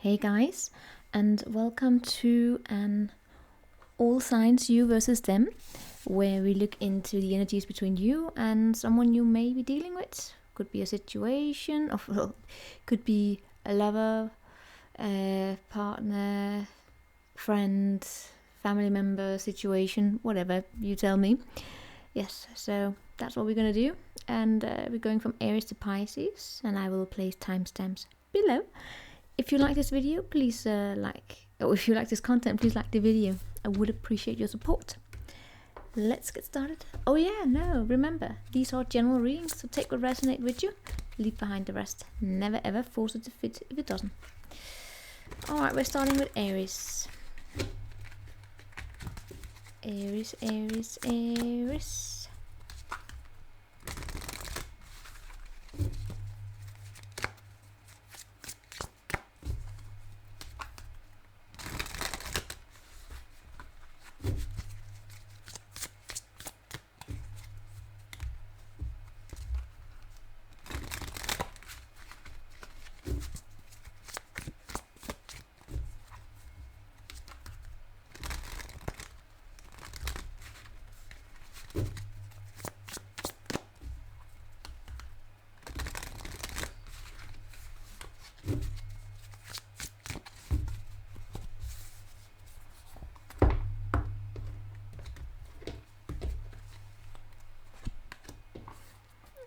Hey guys, and welcome to an all signs you versus them, where we look into the energies between you and someone you may be dealing with. Could be a situation, or could be a lover, a partner, friend, family member situation, whatever you tell me. Yes, so that's what we're gonna do, and we're going from Aries to Pisces, and I will place timestamps below. If you like this video, please or if you like this content, please like the video. I would appreciate your support. Let's get started. Oh yeah, no, remember, these are general readings, so take what resonates with you, leave behind the rest. Never ever force it to fit if it doesn't. Alright, we're starting with Aries. Aries, Aries, Aries.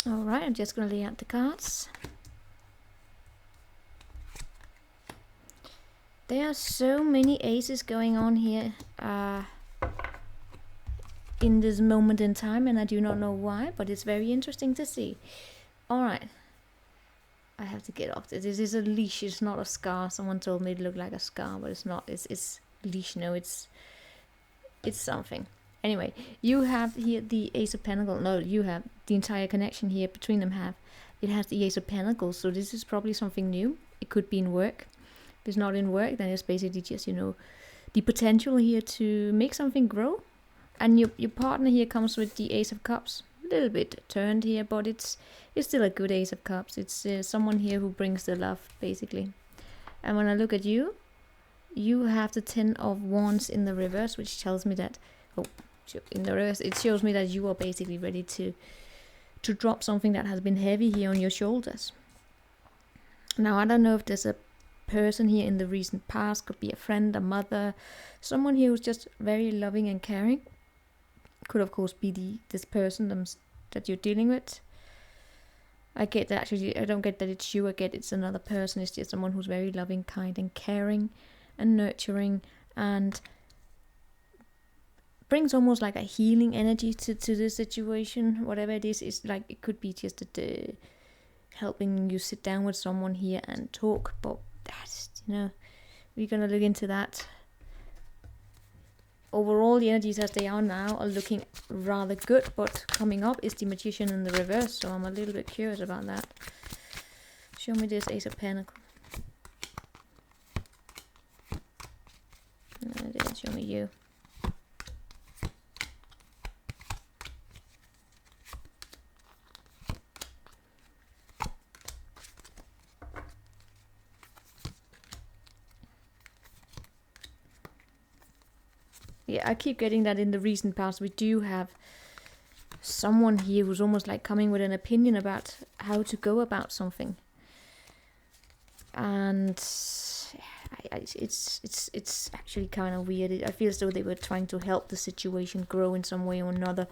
Alright, I'm just going to lay out the cards. There are so many aces going on here in this moment in time, and I do not know why, but it's very interesting to see. Alright, I have to get off this. This is a leash, it's not a scar. Someone told me it looked like a scar, but it's not. It's leash, no, it's something. Anyway, you have here the Ace of Pentacles. No, you have the entire connection here between them it has the Ace of Pentacles, so this is probably something new. It could be in work. If it's not in work, then it's basically just, the potential here to make something grow. And your partner here comes with the Ace of Cups. A little bit turned here, but it's still a good Ace of Cups. It's someone here who brings the love, basically. And when I look at you, you have the Ten of Wands in the reverse, which tells me that, in the reverse, it shows me that you are basically ready to drop something that has been heavy here on your shoulders. Now, I don't know if there's a person here in the recent past, could be a friend, a mother, someone here who's just very loving and caring. Could of course be this person that you're dealing with. I get that, actually, I don't get that it's you, I get it's another person. It's just someone who's very loving, kind and caring and nurturing, and brings almost like a healing energy to this situation. Whatever it is like, it could be just helping you sit down with someone here and talk, but that's, we're gonna look into that. Overall, the energies as they are now are looking rather good, but coming up is the Magician in the reverse, so I'm a little bit curious about that. Show me this Ace of Pentacles. No, it didn't show me you. Yeah, I keep getting that in the recent past we do have someone here who's almost like coming with an opinion about how to go about something, and it's actually kind of weird. I feel as though they were trying to help the situation grow in some way or another,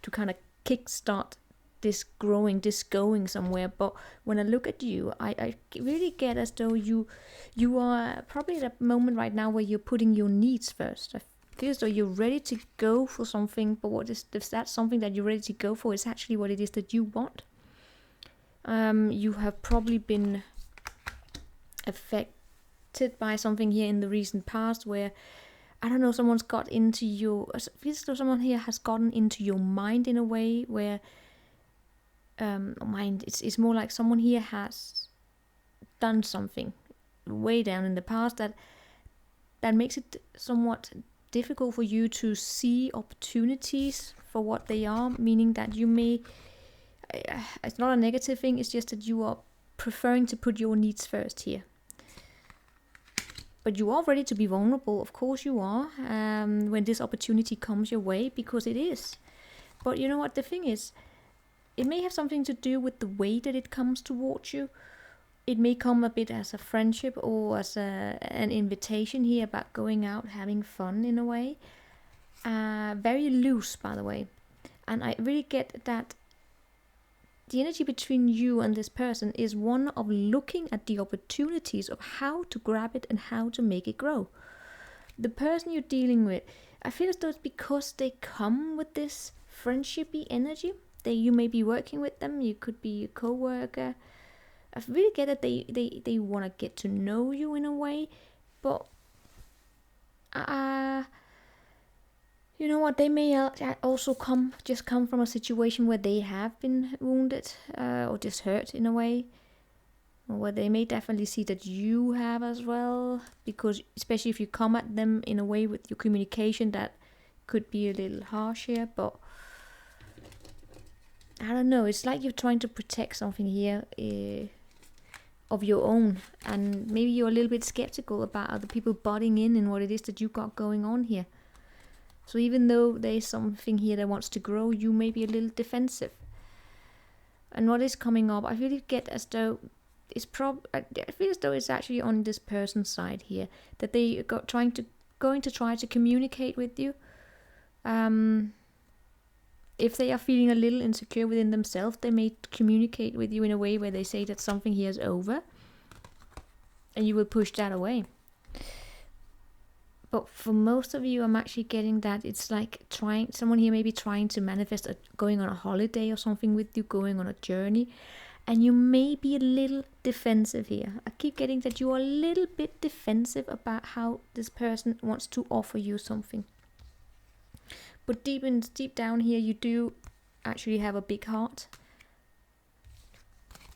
to kind of kickstart this going somewhere. But when I look at you, I really get as though you are probably at a moment right now where you're putting your needs first. I feel as though you're ready to go for something, but if that's something that you're ready to go for, it's actually what it is that you want. You have probably been affected by something here in the recent past where, I don't know, someone's got into your, it feels as though someone here has gotten into your mind in a way where it's more like someone here has done something way down in the past that makes it somewhat difficult for you to see opportunities for what they are, meaning that you may, it's not a negative thing, it's just that you are preferring to put your needs first here. But you are ready to be vulnerable, of course you are, when this opportunity comes your way, because it is. But you know what the thing is, it may have something to do with the way that it comes towards you. It may come a bit as a friendship or as an invitation here about going out, having fun in a way. Very loose, by the way. And I really get that the energy between you and this person is one of looking at the opportunities of how to grab it and how to make it grow. The person you're dealing with, I feel as though it's because they come with this friendshipy energy. You may be working with them, you could be a co-worker. I really get that they want to get to know you in a way, but you know what, they may also come from a situation where they have been wounded or just hurt in a way, or where they may definitely see that you have as well, because especially if you come at them in a way with your communication that could be a little harsh here, but I don't know, it's like you're trying to protect something here of your own, and maybe you're a little bit skeptical about other people butting in what it is that you got going on here. So even though there's something here that wants to grow, you may be a little defensive. And what is coming up, I really get as though it's I feel as though it's actually on this person's side here, that they are going to try to communicate with you. If they are feeling a little insecure within themselves, they may communicate with you in a way where they say that something here is over, and you will push that away. But for most of you, I'm actually getting that it's like someone here may be trying to manifest going on a holiday or something with you, going on a journey, and you may be a little defensive here. I keep getting that you are a little bit defensive about how this person wants to offer you something. But deep down here, you do actually have a big heart.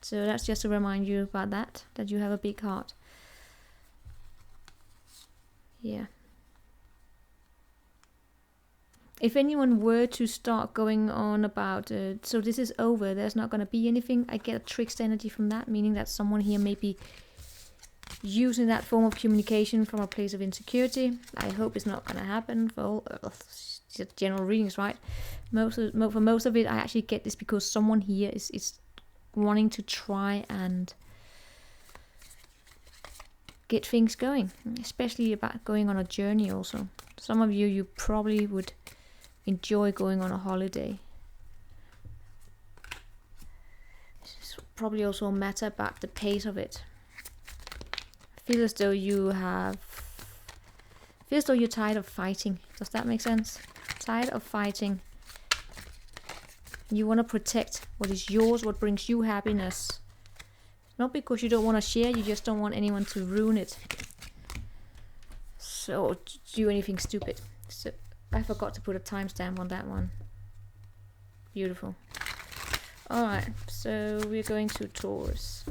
So that's just to remind you about that you have a big heart. Yeah. If anyone were to start going on about, so this is over, there's not going to be anything, I get a trickster energy from that, meaning that someone here may be using that form of communication from a place of insecurity. I hope it's not going to happen for all general readings, right? For most of it, I actually get this because someone here is wanting to try and get things going, especially about going on a journey also. Some of you probably would enjoy going on a holiday. It's probably also a matter about the pace of it. I feel as though you're tired of fighting. Does that make sense? Tired of fighting. You want to protect what is yours, what brings you happiness. Not because you don't want to share, you just don't want anyone to ruin it. So do anything stupid. So I forgot to put a timestamp on that one. Beautiful. Alright, so we're going to Taurus.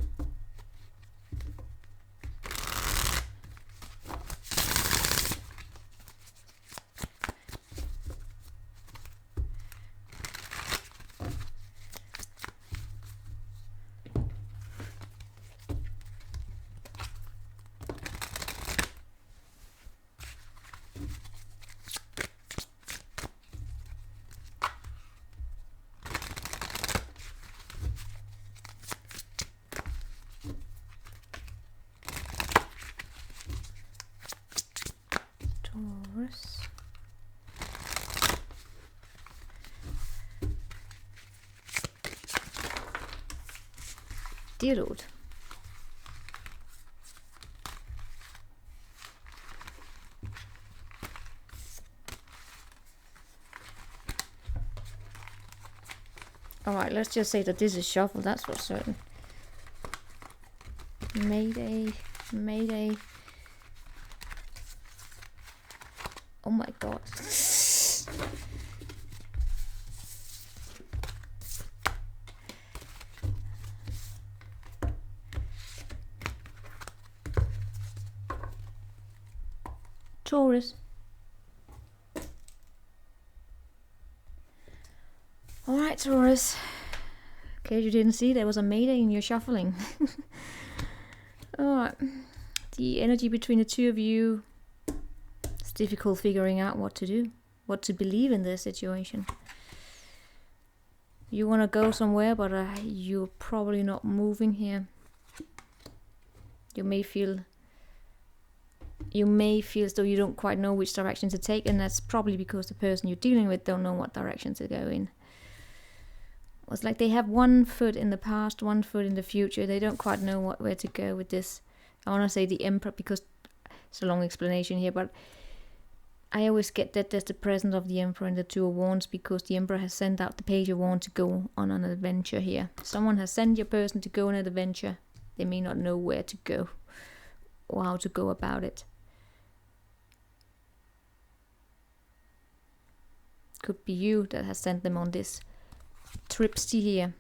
Taurus. Dear Lord. Alright, let's just say that this is shuffle, that's for certain. Mayday, Mayday. Oh my god. Taurus. Alright, Taurus. In case you didn't see, there was a Mayday in your shuffling. Alright. the energy between the two of you, it's difficult figuring out what to do, what to believe in this situation. You want to go somewhere, but you're probably not moving here. You may feel as though you don't quite know which direction to take, and that's probably because the person you're dealing with don't know what direction to go in. It's like they have one foot in the past, one foot in the future. They don't quite know where to go with this. I want to say the Emperor because it's a long explanation here, but I always get that there's the presence of the Emperor and the Two of Wands because the Emperor has sent out the Page of Wands to go on an adventure here. Someone has sent your person to go on an adventure. They may not know where to go or how to go about it. Could be you that has sent them on this tripsy here.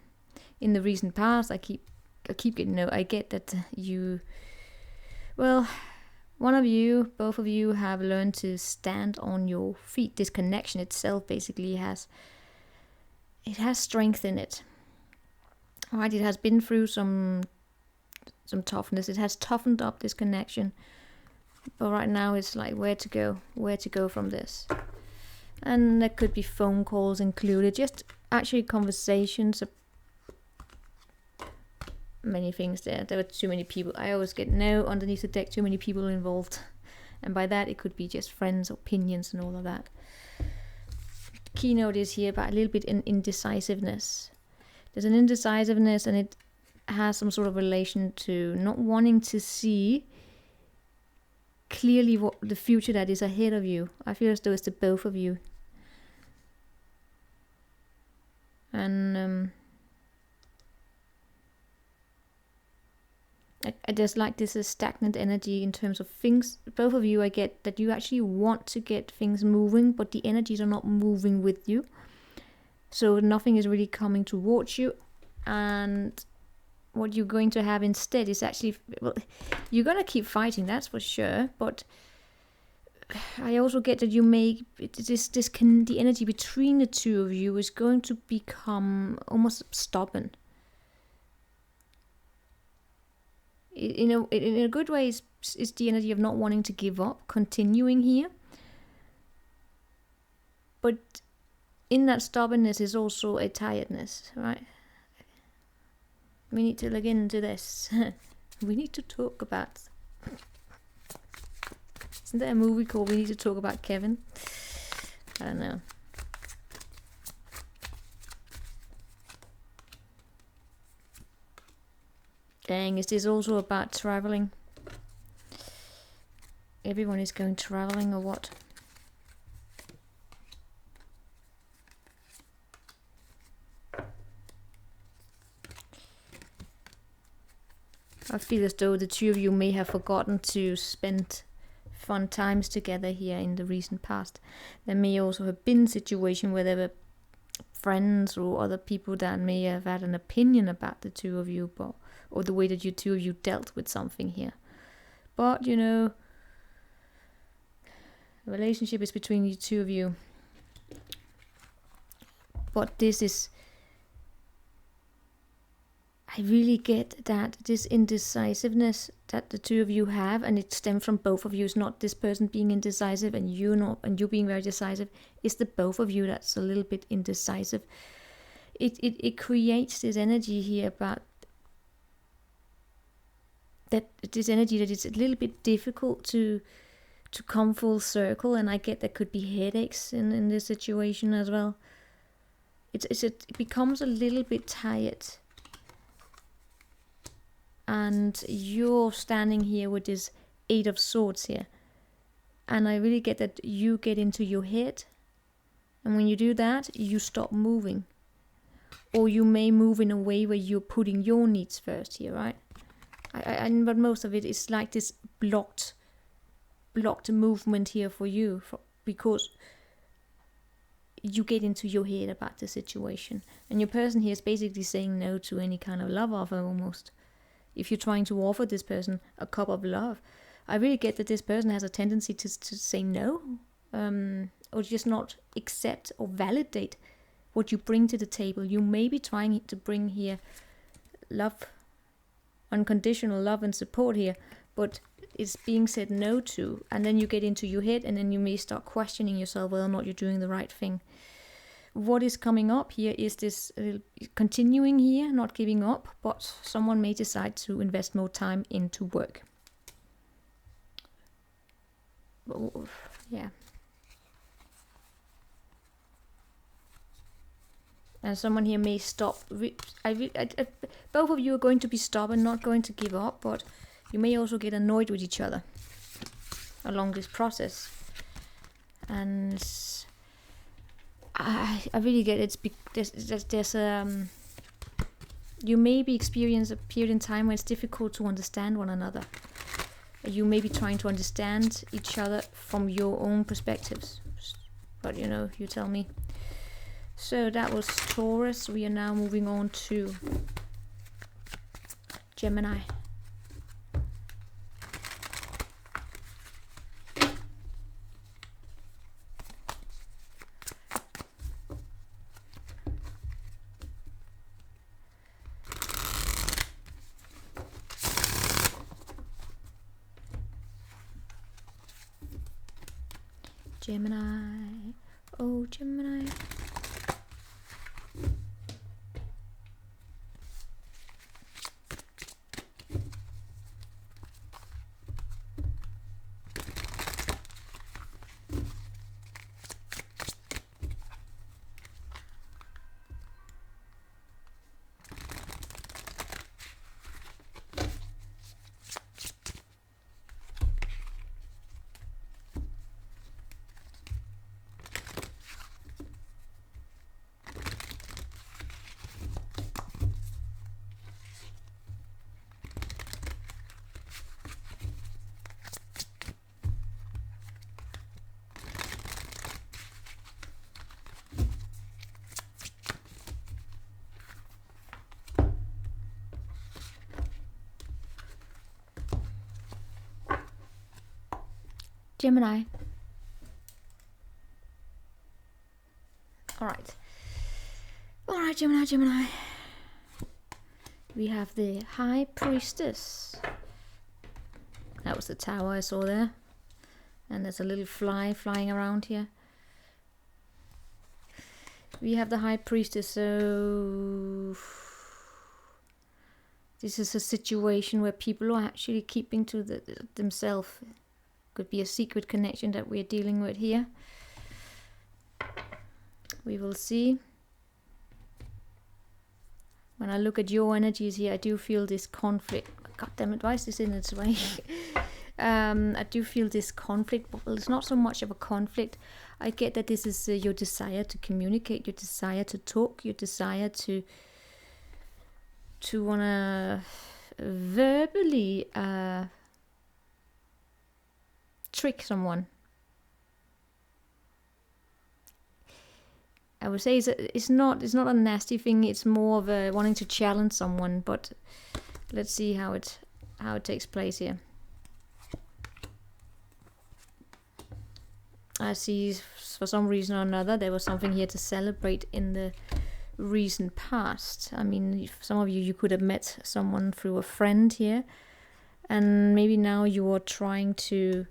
In the recent past, I keep getting, I get that you, well, one of you, both of you have learned to stand on your feet. This connection itself basically has strength in it. Alright, it has been through some toughness. It has toughened up this connection. But right now it's like where to go from this. And there could be phone calls included, just actually conversations. Many things there. There were too many people. I always get underneath the deck, too many people involved. And by that, it could be just friends, opinions, and all of that. The keynote is here about a little bit in indecisiveness. There's an indecisiveness, and it has some sort of relation to not wanting to see clearly what the future that is ahead of you. I feel as though it's the both of you. And I just like this stagnant energy in terms of things. Both of you, I get that you actually want to get things moving, but the energies are not moving with you. So nothing is really coming towards you. And what you're going to have instead is actually, well, you're going to keep fighting, that's for sure. But I also get that you may, the energy between the two of you is going to become almost stubborn. In a good way, is the energy of not wanting to give up, continuing here. But in that stubbornness is also a tiredness, right? We need to look into this. We need to talk about... Isn't there a movie called We Need to Talk About Kevin? I don't know. Dang, is this also about traveling? Everyone is going traveling or what? I feel as though the two of you may have forgotten to spend fun times together here in the recent past. There may also have been a situation where there were friends or other people that may have had an opinion about the two of you, but or the way that you two of you dealt with something here. But, you know, the relationship is between the two of you. But this is... I really get that this indecisiveness that the two of you have, and it stems from both of you. It's not this person being indecisive and you not, and you being very decisive. It's the both of you that's a little bit indecisive. It creates this energy here about that, this energy that it's a little bit difficult to come full circle, and I get there could be headaches in this situation as well. It becomes a little bit tired. And you're standing here with this 8 of Swords here. And I really get that you get into your head. And when you do that, you stop moving. Or you may move in a way where you're putting your needs first here, right? But most of it is like this blocked movement here for you. Because you get into your head about the situation. And your person here is basically saying no to any kind of love offer almost. If you're trying to offer this person a cup of love, I really get that this person has a tendency to say no, or just not accept or validate what you bring to the table. You may be trying to bring here love, unconditional love and support here, but it's being said no to, and then you get into your head, and then you may start questioning yourself whether or not you're doing the right thing. What is coming up here is this continuing here, not giving up, but someone may decide to invest more time into work. Yeah. And someone here may stop. Both of you are going to be stubborn, not going to give up, but you may also get annoyed with each other along this process. And I really get it. There's you may be experiencing a period in time when it's difficult to understand one another. You may be trying to understand each other from your own perspectives, but you know, you tell me. So that was Taurus. We are now moving on to Gemini. Gemini, oh Gemini. Gemini. All right, Gemini. We have the High Priestess. That was the tower I saw there. And there's a little fly flying around here. We have the High Priestess, so this is a situation where people are actually keeping to themselves. Could be a secret connection that we're dealing with here. We will see. When I look at your energies here, I do feel this conflict. God damn it, why is this in its way? I do feel this conflict, but it's not so much of a conflict. I get that this is your desire to communicate, your desire to talk, your desire to wanna verbally trick someone. I would say it's not a nasty thing. It's more of a wanting to challenge someone. But let's see how it takes place here. I see for some reason or another there was something here to celebrate in the recent past. I mean, some of you could have met someone through a friend here, and maybe now you are trying to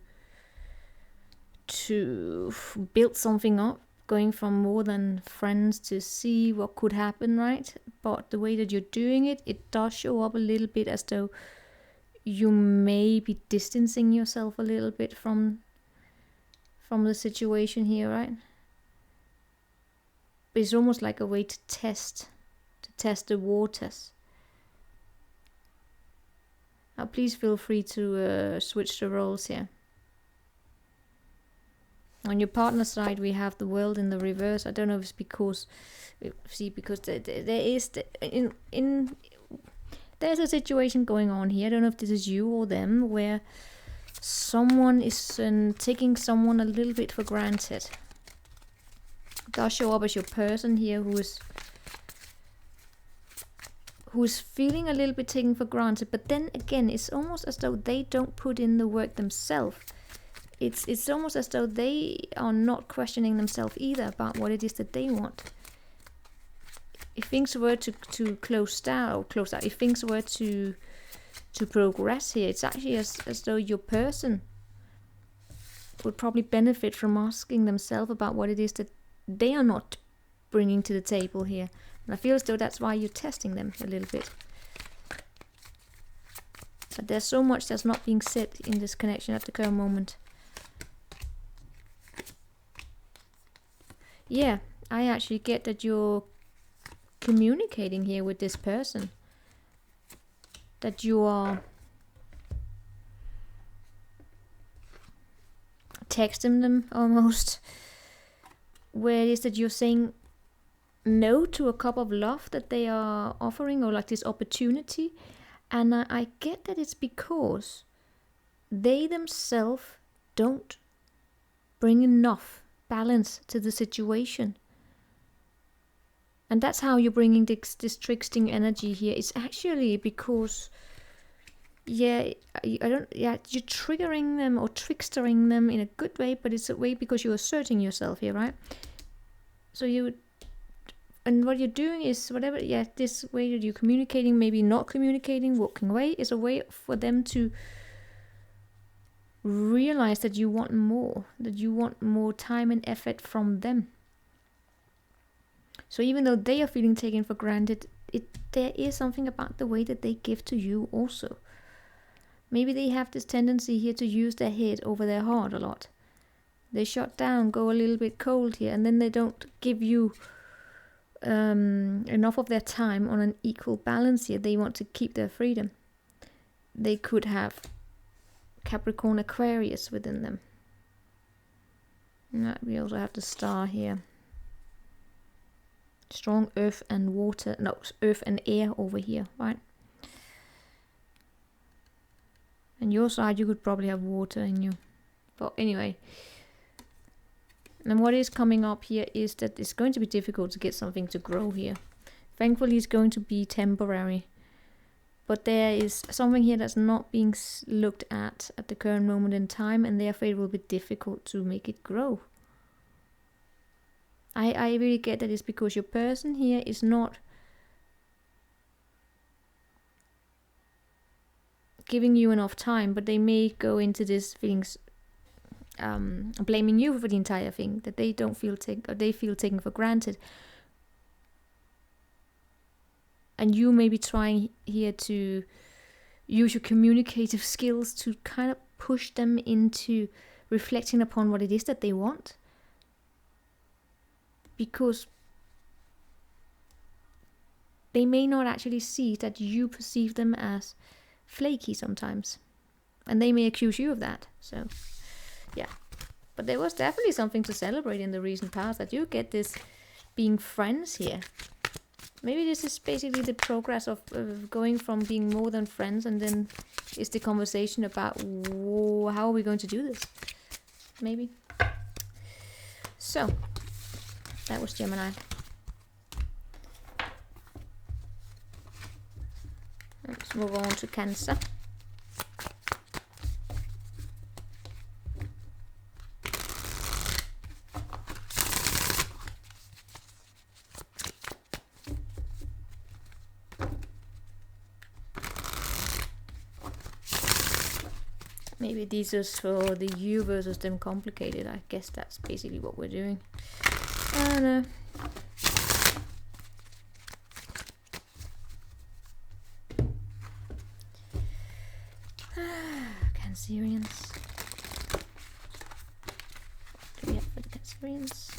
build something up, going from more than friends to see what could happen, right? But the way that you're doing it, it does show up a little bit as though you may be distancing yourself a little bit from the situation here, right? But it's almost like a way to test the waters. Now please feel free to switch the roles here. On your partner side, we have the World in the reverse. I don't know if it's because there's a situation going on here. I don't know if this is you or them, where someone is taking someone a little bit for granted. It does show up as your person here who is feeling a little bit taken for granted. But then again, it's almost as though they don't put in the work themselves. It's almost as though they are not questioning themselves either about what it is that they want. If things were to close out, if things were to to progress here. It's actually as though your person would probably benefit from asking themselves about what it is that they are not bringing to the table here. And I feel as though that's why you're testing them a little bit. But there's so much that's not being said in this connection at the current moment. Yeah, I actually get that you're communicating here with this person. That you are texting them almost. Where it is that you're saying no to a cup of love that they are offering, or like this opportunity. And I get that it's because they themselves don't bring enough balance to the situation. And that's how you're bringing this tricksting energy here. It's actually because, you're triggering them or trickstering them in a good way, but it's a way because you're asserting yourself here, right? So and what you're doing is whatever, this way that you're communicating, maybe not communicating, walking away, is a way for them to realize that you want more time and effort from them. So even though they are feeling taken for granted, there is something about the way that they give to you also. Maybe they have this tendency here to use their head over their heart a lot. They shut down, go a little bit cold here, and then they don't give you enough of their time on an equal balance here. They want to keep their freedom. They could have Capricorn, Aquarius within them. We also have the star here. Strong earth and water, no, earth and air over here, right? And your side, you could probably have water in you. But anyway. And what is coming up here is that it's going to be difficult to get something to grow here. Thankfully, it's going to be temporary. But there is something here that's not being looked at the current moment in time, and therefore it will be difficult to make it grow. I really get that it's because your person here is not giving you enough time, but they may go into this feelings blaming you for the entire thing, that they don't feel they feel taken for granted. And you may be trying here to use your communicative skills to kind of push them into reflecting upon what it is that they want. Because they may not actually see that you perceive them as flaky sometimes. And they may accuse you of that. So, yeah. But there was definitely something to celebrate in the recent past, that you get this being friends here. Maybe this is basically the progress of going from being more than friends, and then is the conversation about how are we going to do this? Maybe. So, that was Gemini. Let's move on to Cancer. Maybe this is for the you versus them complicated. I guess that's basically what we're doing. I don't know. Cancerians. What do we have for the Cancerians?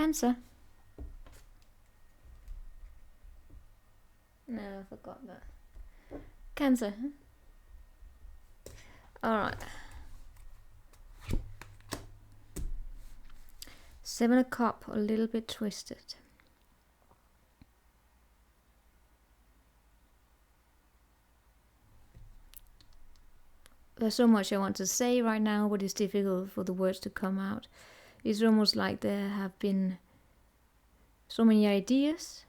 Cancer. No, I forgot that. Cancer. Alright. 7 of Cups, a little bit twisted. There's so much I want to say right now, but it's difficult for the words to come out. It's almost like there have been so many ideas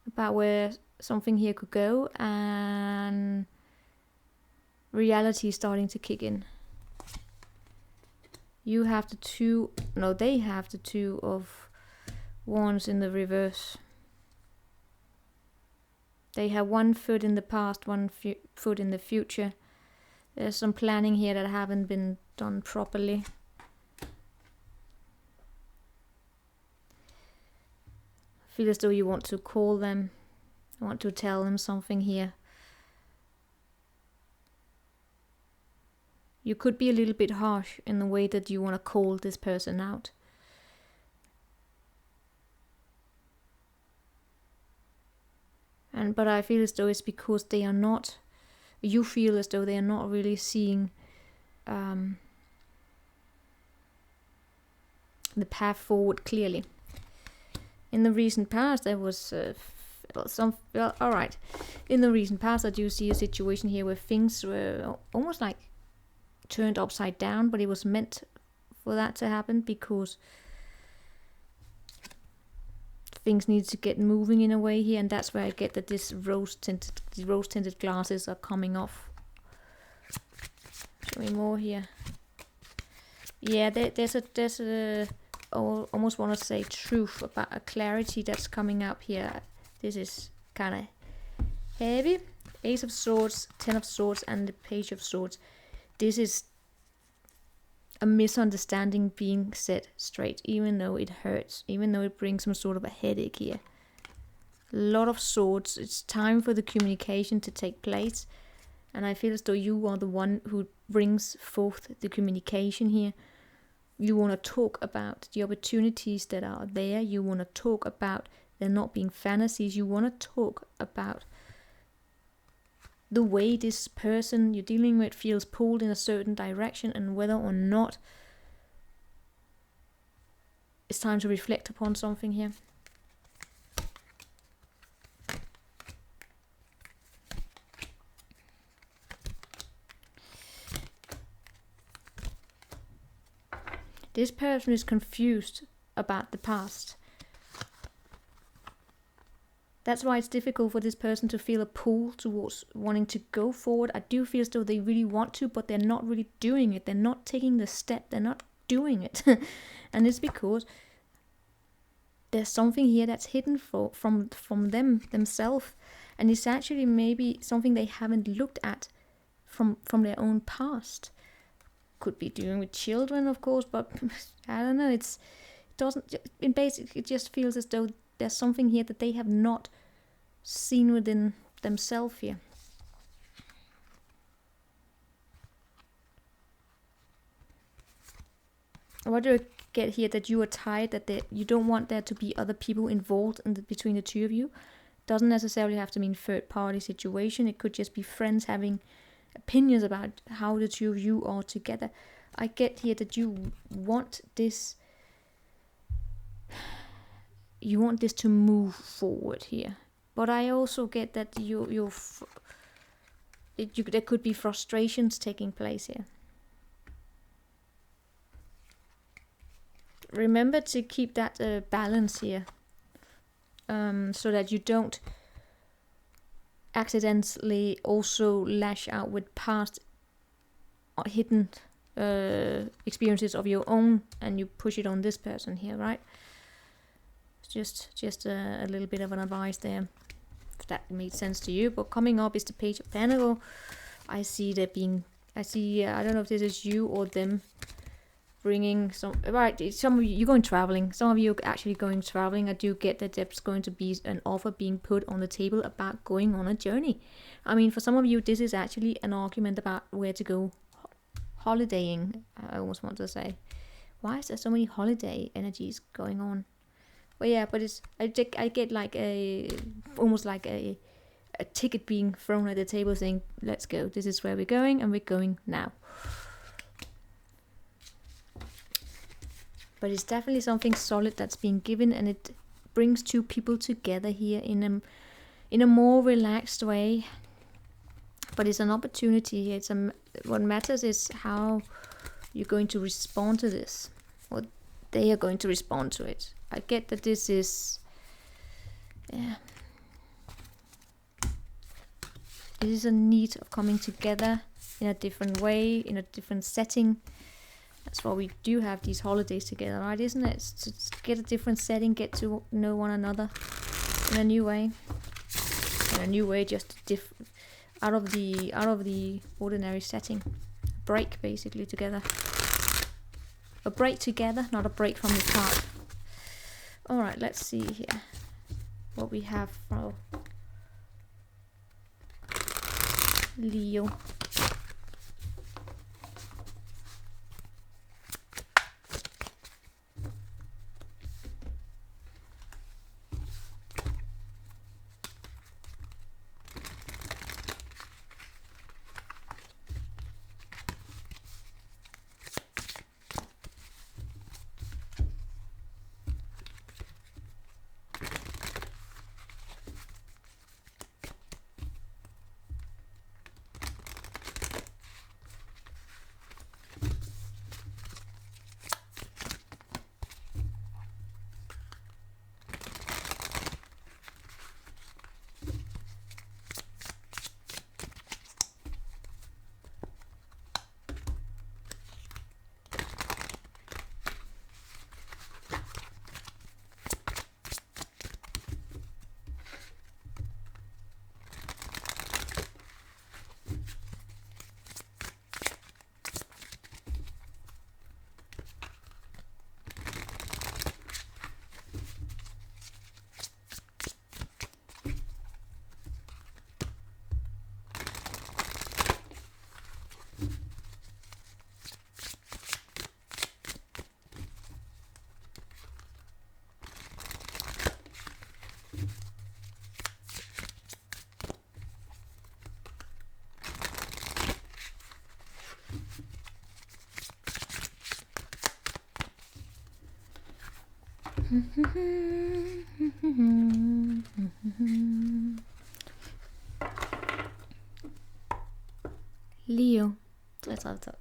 about where something here could go, and reality is starting to kick in. You have the two, no, they have the 2 of Wands in the reverse. They have 1 foot in the past, 1 foot in the future. There's some planning here that haven't been done properly. I feel as though you want to call them. You want to tell them something here. You could be a little bit harsh in the way that you want to call this person out. But I feel as though it's because they are not, you feel as though they are not really seeing the path forward clearly. In the recent past, there was alright. In the recent past, I do see a situation here where things were almost like turned upside down, but it was meant for that to happen because things need to get moving in a way here, and that's where I get that this rose tinted glasses are coming off. Show me more here. Yeah, there's a almost want to say truth about a clarity that's coming up here. This is kind of heavy. Ace of Swords, 10 of Swords, and the Page of Swords. This is a misunderstanding being set straight, even though it hurts, even though it brings some sort of a headache here. A lot of swords. It's time for the communication to take place, and I feel as though you are the one who brings forth the communication here. You want to talk about the opportunities that are there. You want to talk about there not being fantasies. You want to talk about the way this person you're dealing with feels pulled in a certain direction, and whether or not it's time to reflect upon something here. This person is confused about the past. That's why it's difficult for this person to feel a pull towards wanting to go forward. I do feel as though they really want to, but they're not really doing it. They're not taking the step. They're not doing it. And it's because there's something here that's hidden from themselves. And it's actually maybe something they haven't looked at from their own past. Could be doing with children, of course, but I don't know. In basic, it just feels as though there's something here that they have not seen within themselves here. What do I get here? That you are tired, that you don't want there to be other people involved between the two of you. Doesn't necessarily have to mean third party situation. It could just be friends having opinions about how the two of you are together. I get here that you want this to move forward here, but I also get that there could be frustrations taking place here. Remember to keep that balance here, so that you don't accidentally also lash out with past hidden experiences of your own, and you push it on this person here, right? Just a little bit of an advice there, if that made sense to you. But coming up is the Page of Pentacles. I see I don't know if this is you or them bringing some of you going traveling. Some of you are actually going traveling. I do get that there's going to be an offer being put on the table about going on a journey. I mean, for some of you, this is actually an argument about where to go holidaying, I almost want to say, Why is there so many holiday energies going on? Well, yeah, but it's I get like almost like a ticket being thrown at the table saying, let's go, this is where we're going, and we're going now. But it's definitely something solid that's being given, and it brings two people together here in a more relaxed way. But it's an opportunity. What matters is how you're going to respond to this, or they are going to respond to it. I get that this is, yeah, this is a need of coming together in a different way, in a different setting. That's why we do have these holidays together, right? Isn't it? It's to get a different setting, get to know one another in a new way. In a new way, just out of the ordinary setting. Break basically together. A break together, not a break from the part. All right, let's see here what we have for Leo. Leo. Let's have a talk.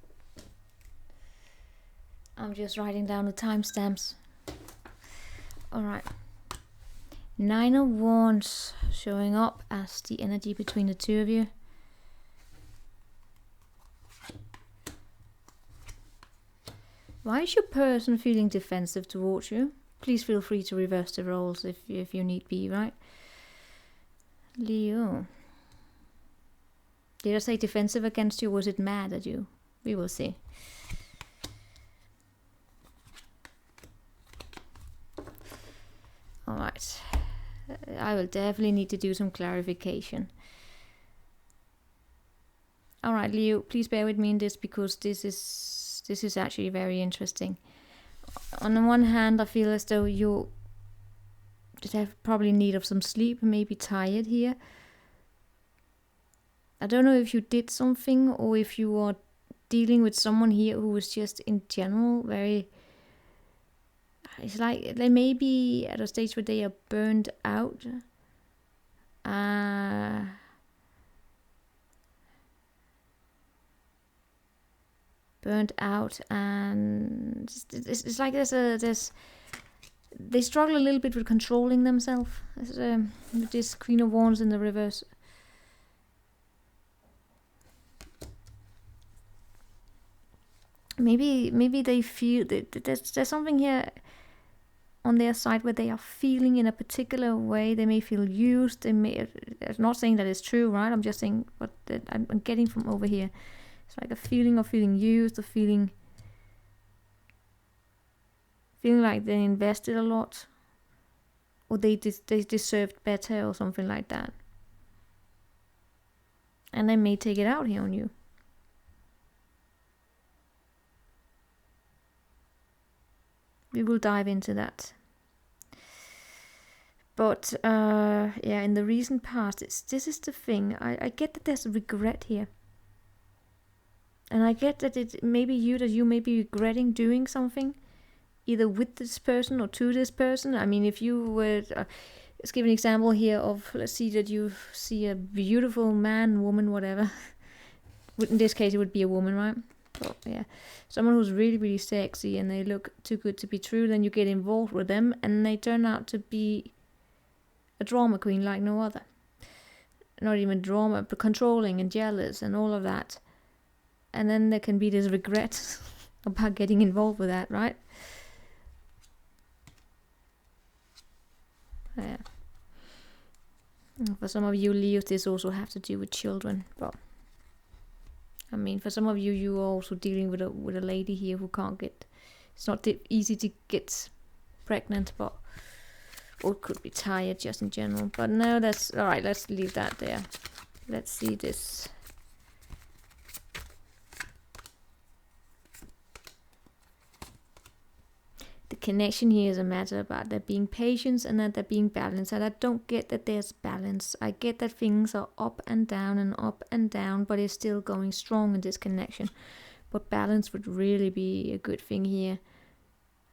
I'm just writing down the timestamps. Alright. 9 of Wands showing up as the energy between the two of you. Why is your person feeling defensive towards you? Please feel free to reverse the roles if you need be, right? Leo. Did I say defensive against you, or was it mad at you? We will see. Alright. I will definitely need to do some clarification. Alright, Leo, please bear with me in this, because this is actually very interesting. On the one hand, I feel as though you just have probably need of some sleep, maybe tired here. I don't know if you did something, or if you are dealing with someone here who was just in general very... It's like they may be at a stage where they are burned out. Burned out, and it's like they struggle a little bit with controlling themselves. With this Queen of Wands in the reverse. Maybe they feel that there's something here on their side where they are feeling in a particular way. They may feel used. They may. I'm not saying that it's true, right? I'm just saying what I'm getting from over here. It's like a feeling of feeling used, a feeling like they invested a lot, or they deserved better, or something like that. And they may take it out here on you. We will dive into that. But yeah, in the recent past, this is the thing. I get that there's regret here. And I get that it may be you may be regretting doing something, either with this person or to this person. I mean, if you were, let's give an example here of, let's see that you see a beautiful man, woman, whatever. In this case, it would be a woman, right? So, yeah, someone who's really, really sexy and they look too good to be true, then you get involved with them and they turn out to be a drama queen like no other. Not even drama, but controlling and jealous and all of that. And then there can be this regret about getting involved with that, right? Yeah. For some of you Leos, this also have to do with children. But I mean, for some of you, you are also dealing with a lady here who can't get. It's not easy to get pregnant, but or could be tired just in general. But no, that's all right. Let's leave that there. Let's see this. The connection here is a matter about there being patience and that there being balance. And I don't get that there's balance. I get that things are up and down, but it's still going strong in this connection. But balance would really be a good thing here.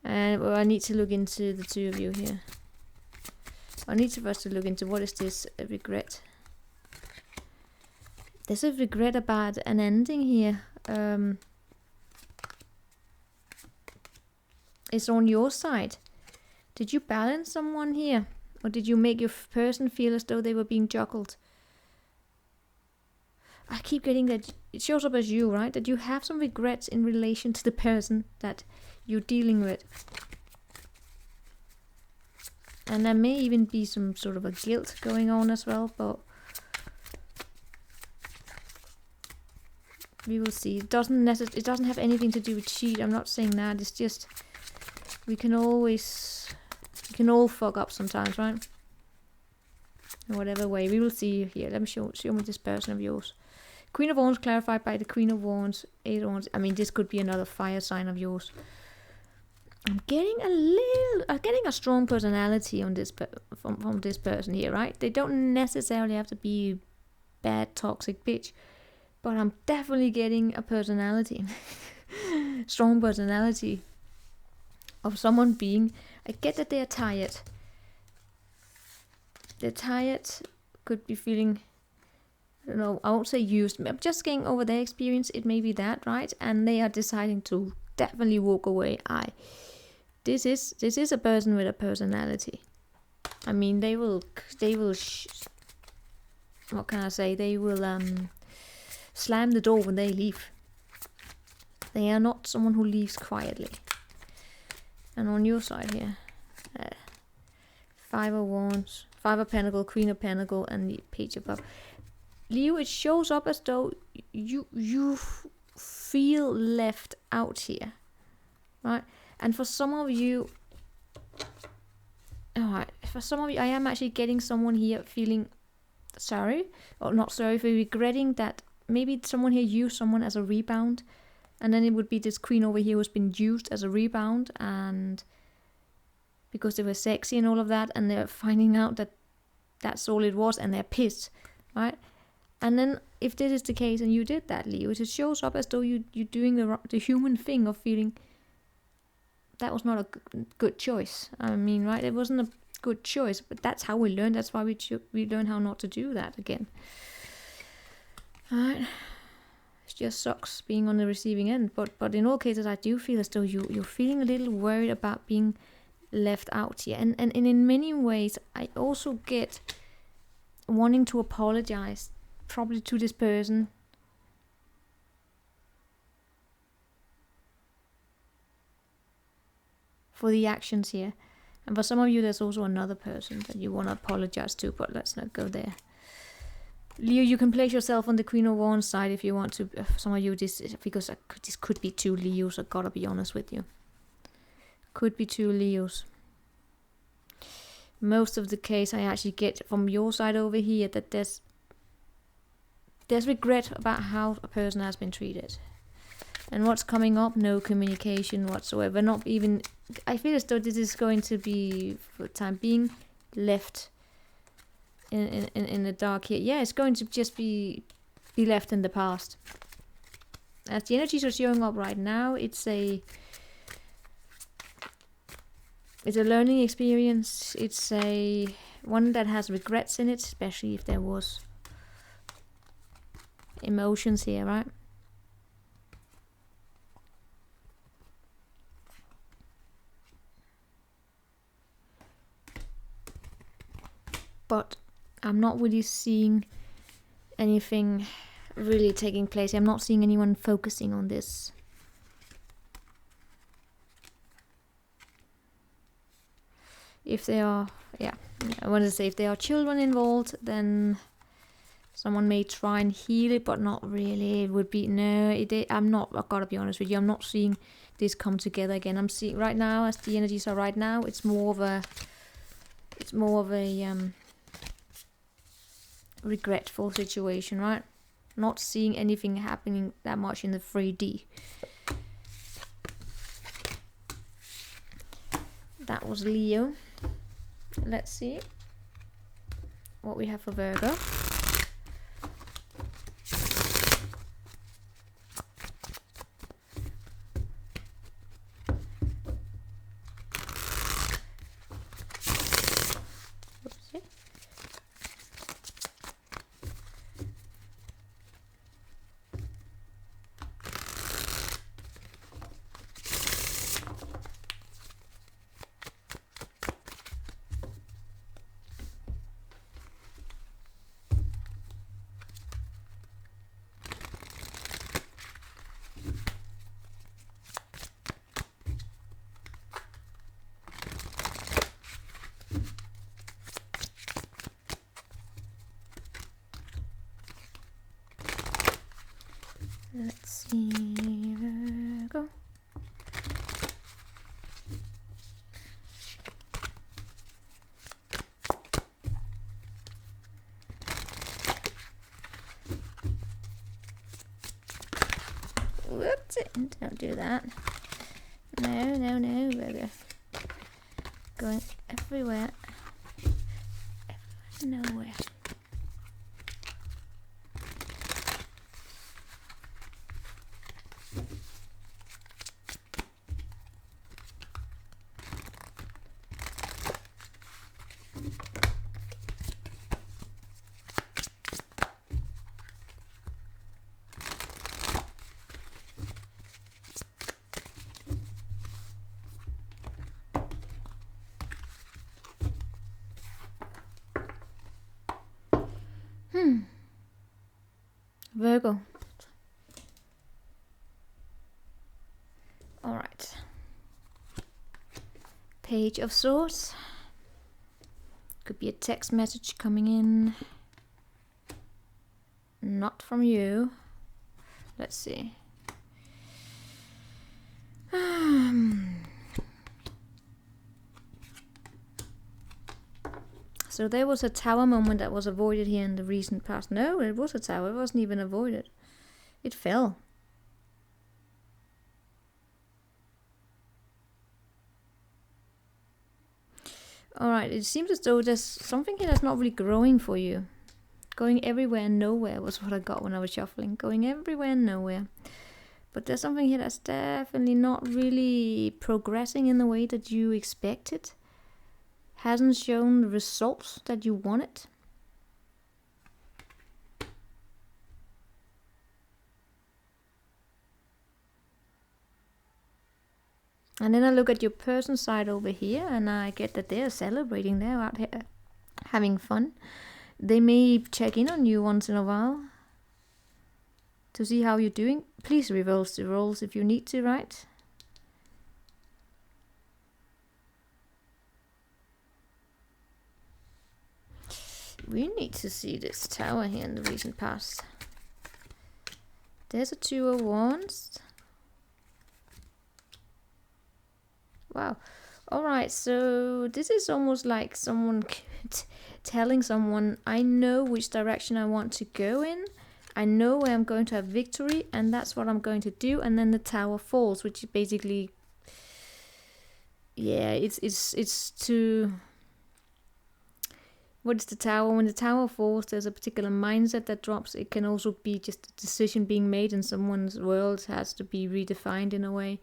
And well, I need to look into the two of you here. I need to first look into what is this regret. There's a regret about an ending here. Is on your side. Did you balance someone here? Or did you make your person feel as though they were being juggled? I keep getting that it shows up as you, right? That you have some regrets in relation to the person that you're dealing with. And there may even be some sort of a guilt going on as well, but we will see. It doesn't have anything to do with cheat. I'm not saying that. It's just we can all fuck up sometimes, right? In whatever way. We will see here. Let me show me this person of yours. Queen of Wands clarified by the Queen of Wands, 8 of Wands. I mean, this could be another fire sign of yours. I'm getting a strong personality on this from this person here, right? They don't necessarily have to be bad, toxic bitch, but I'm definitely getting a personality, strong personality of someone being. I get that they are tired. They're tired, could be feeling, I don't know, I won't say used, I'm just getting over their experience, it may be that, right? And they are deciding to definitely walk away. This is a person with a personality. I mean, they will what can I say? They will slam the door when they leave. They are not someone who leaves quietly. And on your side here, 5 of Wands, 5 of Pentacles, Queen of Pentacles, and the Page of Cups. Leo, it shows up as though you feel left out here, right? And for some of you, I am actually getting someone here feeling sorry, or not sorry, for regretting that maybe someone here used someone as a rebound, and then it would be this queen over here who's been used as a rebound, and because they were sexy and all of that, and they're finding out that that's all it was, and they're pissed, right? And then if this is the case and you did that, Leo, it shows up as though you're doing the human thing of feeling that was not a good choice. I mean, right? It wasn't a good choice, but that's how we learn. That's why we learn how not to do that again. Alright. It just sucks being on the receiving end. But in all cases, I do feel as though you're feeling a little worried about being left out here. And in many ways, I also get wanting to apologize, probably to this person. For the actions here. And for some of you, there's also another person that you want to apologize to, but let's not go there. Leo, you can place yourself on the Queen of Wands side if you want to. Some of you, this could be 2 Leos, I gotta be honest with you. Could be 2 Leos. Most of the case I actually get from your side over here that there's regret about how a person has been treated. And what's coming up? No communication whatsoever. Not even... I feel as though this is going to be, for the time being, left in the dark here. Yeah, it's going to just be left in the past. As the energies are showing up right now, it's a learning experience. It's a one that has regrets in it, especially if there was emotions here, right? But I'm not really seeing anything really taking place. I'm not seeing anyone focusing on this. If there are, yeah, I wanted to say if there are children involved, then someone may try and heal it, but not really. It would be, no, I'm not, I've got to be honest with you, I'm not seeing this come together again. I'm seeing right now, as the energies are right now, it's more of a regretful situation, right? Not seeing anything happening that much in the 3D. That was Leo. Let's see what we have for Virgo. Let's see, Virgo. Whoops, don't do that. No, Virgo. Going everywhere. Nowhere. Virgo. All right. Page of Swords. Could be a text message coming in. Not from you. Let's see. So there was a tower moment that was avoided here in the recent past. No, it was a tower. It wasn't even avoided. It fell. Alright, it seems as though there's something here that's not really growing for you. Going everywhere and nowhere was what I got when I was shuffling. Going everywhere and nowhere. But there's something here that's definitely not really progressing in the way that you expected. Hasn't shown the results that you wanted. And then I look at your person side over here and I get that they're celebrating. They're out here having fun. They may check in on you once in a while to see how you're doing. Please reverse the roles if you need to, right? We need to see this tower here in the recent past. There's a 2 of Wands. Wow. Alright, so this is almost like someone telling someone, I know which direction I want to go in, I know where I'm going to have victory, and that's what I'm going to do. And then the Tower falls, which is basically, yeah, it's to. What is the Tower? When the Tower falls, there's a particular mindset that drops. It can also be just a decision being made, and someone's world has to be redefined in a way.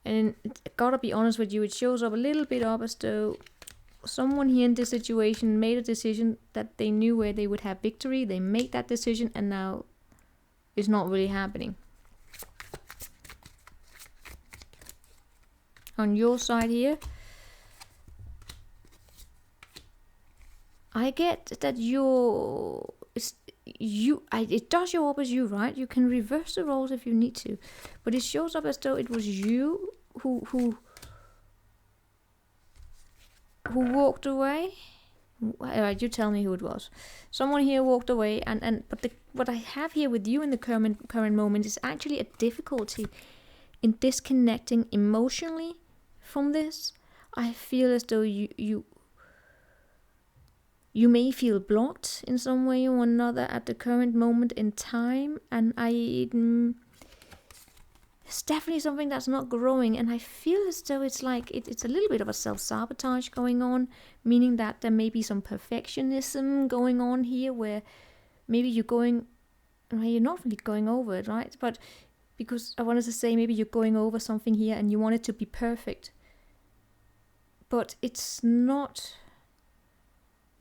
And I gotta be honest with you, it shows up a little bit up as though someone here in this situation made a decision that they knew where they would have victory. They made that decision, and now it's not really happening. On your side here, I get that it does show up as you, right? You can reverse the roles if you need to, but it shows up as though it was you who walked away. Alright, you tell me who it was. Someone here walked away, but what I have here with you in the current moment is actually a difficulty in disconnecting emotionally from this. I feel as though you may feel blocked in some way or another at the current moment in time, and it's definitely something that's not growing, and I feel as though it's like it's a little bit of a self-sabotage going on, meaning that there may be some perfectionism going on here, where maybe you're not really going over it, right? But because I wanted to say maybe you're going over something here and you want it to be perfect, but it's not.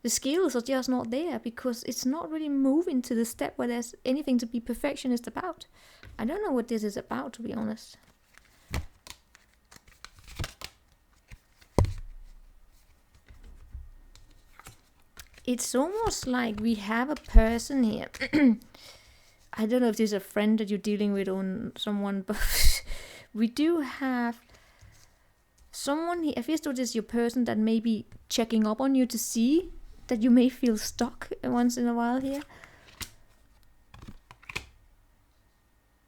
The skills are just not there because it's not really moving to the step where there's anything to be perfectionist about. I don't know what this is about, to be honest. It's almost like we have a person here. I don't know if this is a friend that you're dealing with or someone, but we do have someone here. I feel as though this is your person that may be checking up on you to see that you may feel stuck once in a while here.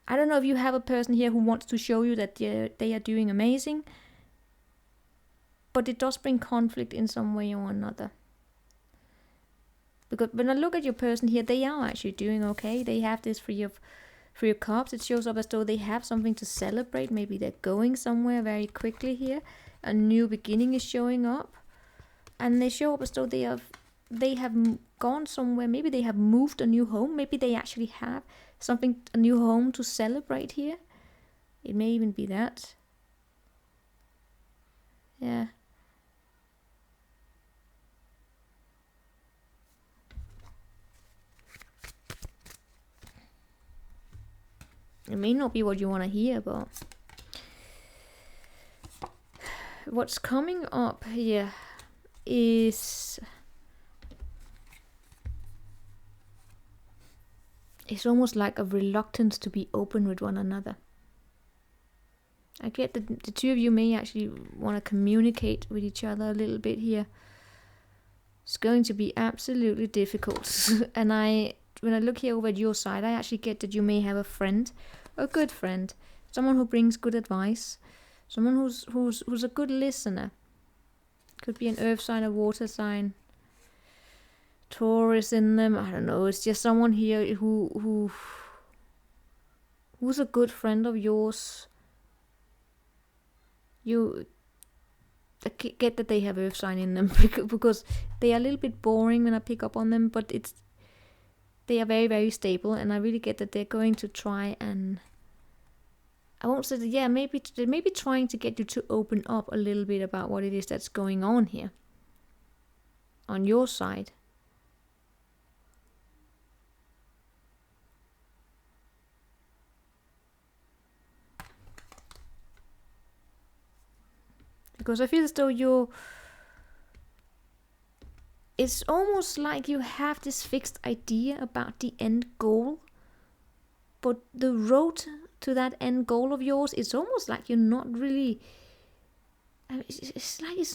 I don't know if you have a person here who wants to show you that they are doing amazing, but it does bring conflict in some way or another. Because when I look at your person here, they are actually doing okay. They have this Three of Cups. It shows up as though they have something to celebrate. Maybe they're going somewhere very quickly here. A new beginning is showing up. And they show up as though they have gone somewhere. Maybe they have moved a new home. Maybe they actually have a new home to celebrate here. It may even be that. Yeah. It may not be what you want to hear, but what's coming up here is it's almost like a reluctance to be open with one another. I get that the two of you may actually want to communicate with each other a little bit here. It's going to be absolutely difficult. And when I look here over at your side, I actually get that you may have a friend, a good friend, someone who brings good advice, someone who's a good listener. Could be an earth sign, a water sign, Taurus in them. I don't know. It's just someone here who's a good friend of yours. I get that they have earth sign in them because they are a little bit boring when I pick up on them, but they are very, very stable, and I really get that they're going to try and, I won't say that, yeah, maybe trying to get you to open up a little bit about what it is that's going on here on your side. Because I feel as though it's almost like you have this fixed idea about the end goal, but the road to that end goal of yours, it's almost like you're not really, it's like it's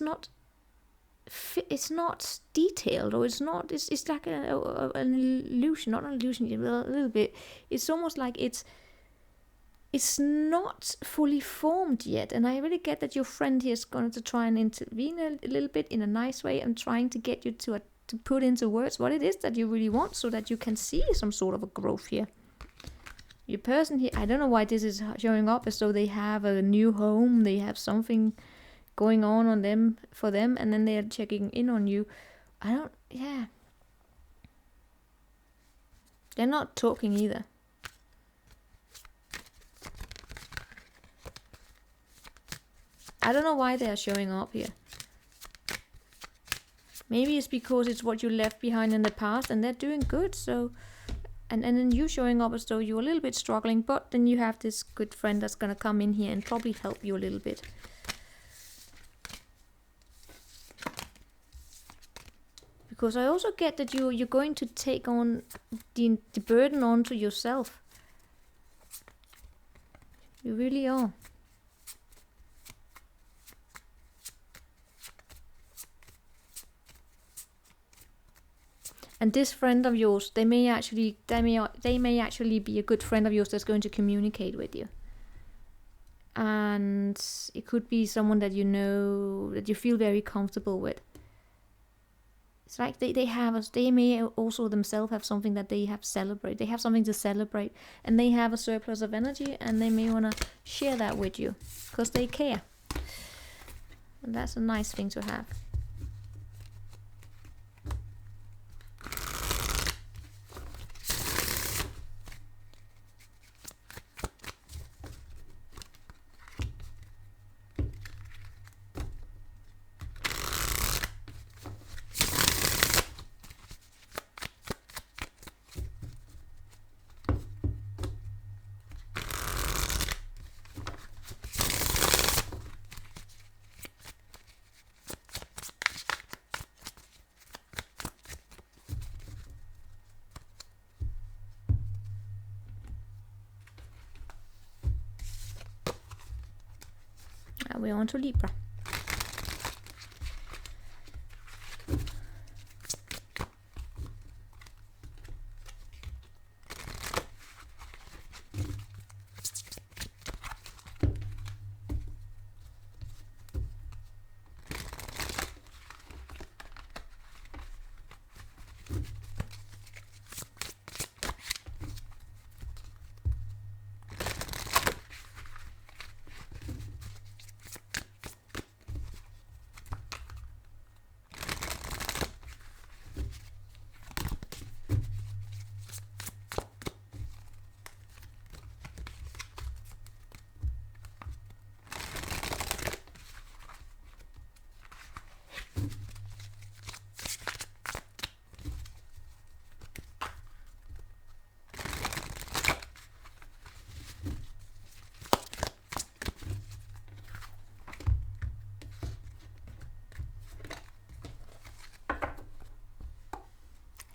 not detailed, or it's like an illusion, not an illusion, a little bit. It's almost like it's not fully formed yet, and I really get that your friend here is going to try and intervene a little bit in a nice way and trying to get you to to put into words what it is that you really want, so that you can see some sort of a growth here. Your person here, I don't know why this is showing up as though they have a new home, they have something going on them for them, and then they are checking in on you. Yeah. They're not talking either. I don't know why they are showing up here. Maybe it's because it's what you left behind in the past and they're doing good, so... And then you showing up as though you're a little bit struggling, but then you have this good friend that's gonna come in here and probably help you a little bit. Because I also get that you're going to take on the burden onto yourself. You really are. And this friend of yours, they may actually be a good friend of yours that's going to communicate with you. And it could be someone that you know, that you feel very comfortable with. It's like they may also themselves have something that they have celebrate. They have something to celebrate, and they have a surplus of energy, and they may want to share that with you because they care. And that's a nice thing to have. We're on to Libra.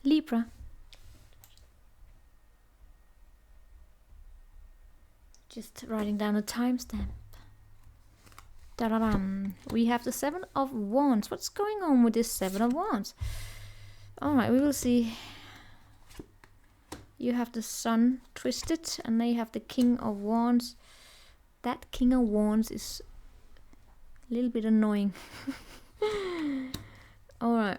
Libra. Just writing down a timestamp. Da-da-dum. We have the 7 of Wands. What's going on with this 7 of Wands? Alright, we will see. You have the Sun twisted, and they have the King of Wands. That King of Wands is a little bit annoying. Alright.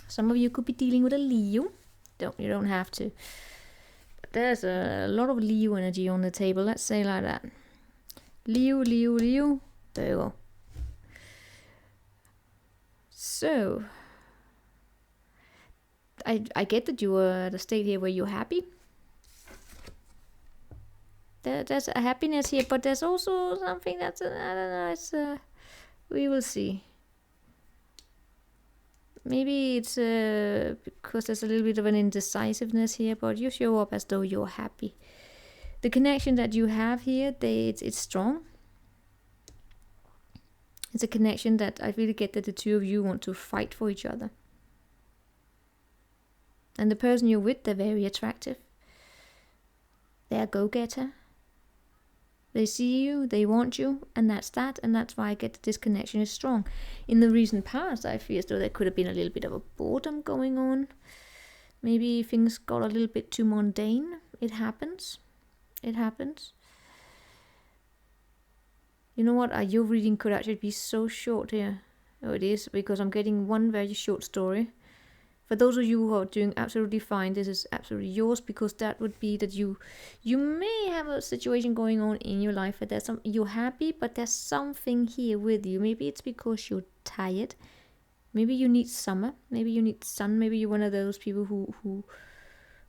Some of you could be dealing with a Leo. You don't have to. But there's a lot of Leo energy on the table. Let's say like that. Leo, Leo, Leo. There you go. So, I get that you are at a state here where you're happy. There's a happiness here, but there's also something that's, I don't know, it's, we will see. Maybe it's because there's a little bit of an indecisiveness here, but you show up as though you're happy. The connection that you have here, it's strong. It's a connection that I really get that the two of you want to fight for each other. And the person you're with, they're very attractive. They're a go-getter. They see you, they want you, and that's that. And that's why I get that this connection is strong. In the recent past, I feel as though there could have been a little bit of a boredom going on. Maybe things got a little bit too mundane. It happens. It happens. You know what? Your reading could actually be so short here. Oh, it is, because I'm getting one very short story. For those of you who are doing absolutely fine, this is absolutely yours, because that would be that you may have a situation going on in your life where there's you're happy, but there's something here with you. Maybe it's because you're tired. Maybe you need summer. Maybe you need sun. Maybe you're one of those people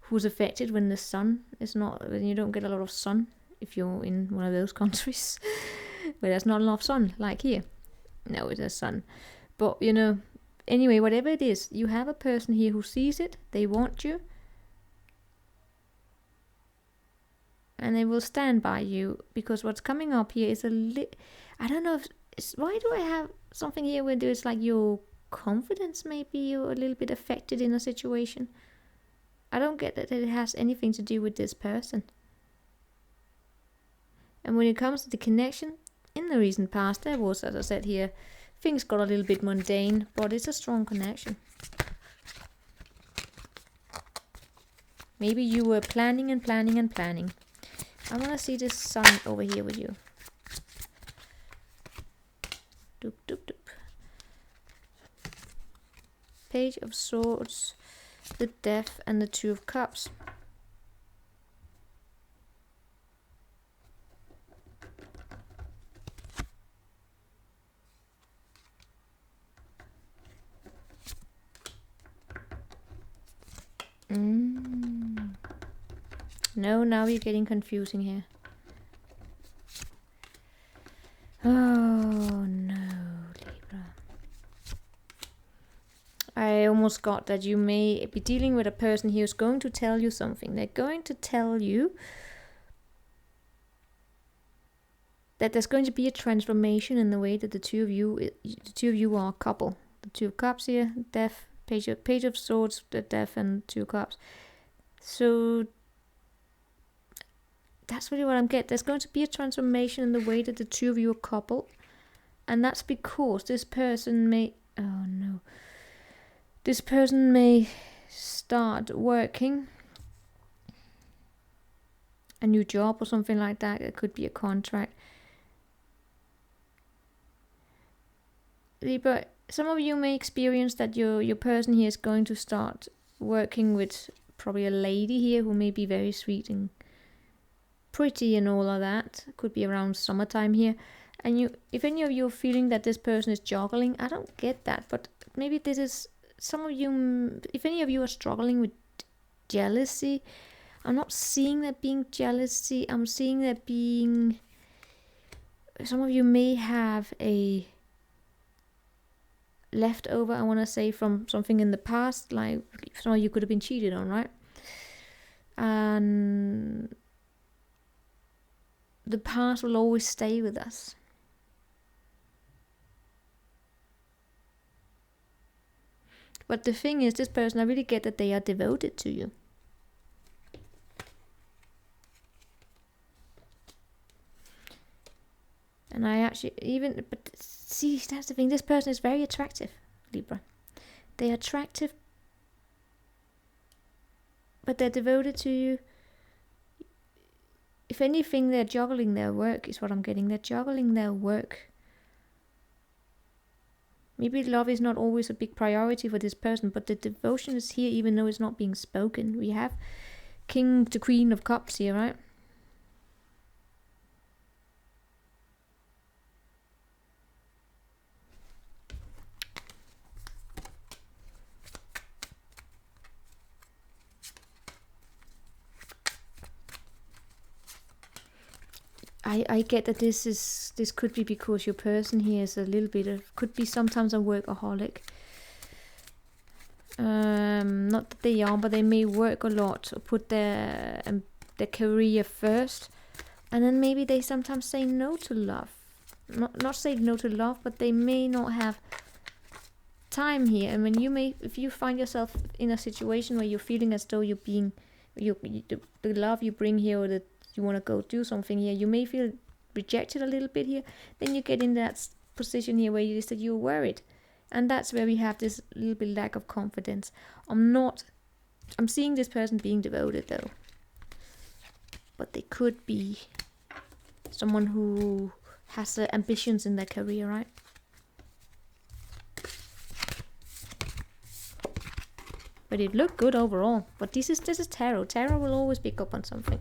who's affected when the sun is not, when you don't get a lot of sun. If you're in one of those countries where there's not enough sun, like here. No, it is sun. But, you know, anyway, whatever it is, you have a person here who sees it. They want you. And they will stand by you. Because what's coming up here is I don't know if... why do I have something here where there's like your confidence, maybe you're a little bit affected in a situation? I don't get that it has anything to do with this person. And when it comes to the connection, in the recent past, there was, as I said here, things got a little bit mundane, but it's a strong connection. Maybe you were planning and planning and planning. I want to see this sun over here with you. Doop, doop, doop. Page of Swords, the Death, and the Two of Cups. No, now you're getting confusing here. Oh no, Libra. I almost got that you may be dealing with a person here who's going to tell you something. They're going to tell you that there's going to be a transformation in the way that the two of you are a couple. The Two of Cups here, Death, Page of Swords, the Death, and Two of Cups. So that's really what I'm getting. There's going to be a transformation in the way that the two of you are coupled. And that's because this person may... oh no. This person may start working a new job or something like that. It could be a contract. Libra, some of you may experience that your person here is going to start working with probably a lady here who may be very sweet and pretty and all of that. Could be around summertime here. And you, if any of you are feeling that this person is juggling, I don't get that, but maybe this is some of you. If any of you are struggling with jealousy, I'm not seeing that being jealousy. I'm seeing that being, some of you may have a leftover, I want to say, from something in the past. Like some of you could have been cheated on, right? And the past will always stay with us. But the thing is, this person, I really get that they are devoted to you. And I actually, even, but see, that's the thing, this person is very attractive, Libra. They're attractive, but they're devoted to you. If anything, they're juggling their work, is what I'm getting. They're juggling their work. Maybe love is not always a big priority for this person, but the devotion is here even though it's not being spoken. We have King to Queen of Cups here, right? I get that this could be because your person here is a little bit of, could be sometimes a workaholic. Not that they are, but they may work a lot or put their career first, and then maybe they sometimes say no to love. Not say no to love, but they may not have time here. And when if you find yourself in a situation where you're feeling as though you're being, the love you bring here, or that you want to go do something here, you may feel rejected a little bit here. Then you get in that position here where you said you're worried, and that's where we have this little bit lack of confidence. I'm seeing this person being devoted though, but they could be someone who has ambitions in their career, right? But it looked good overall. But this is tarot. Tarot will always pick up on something.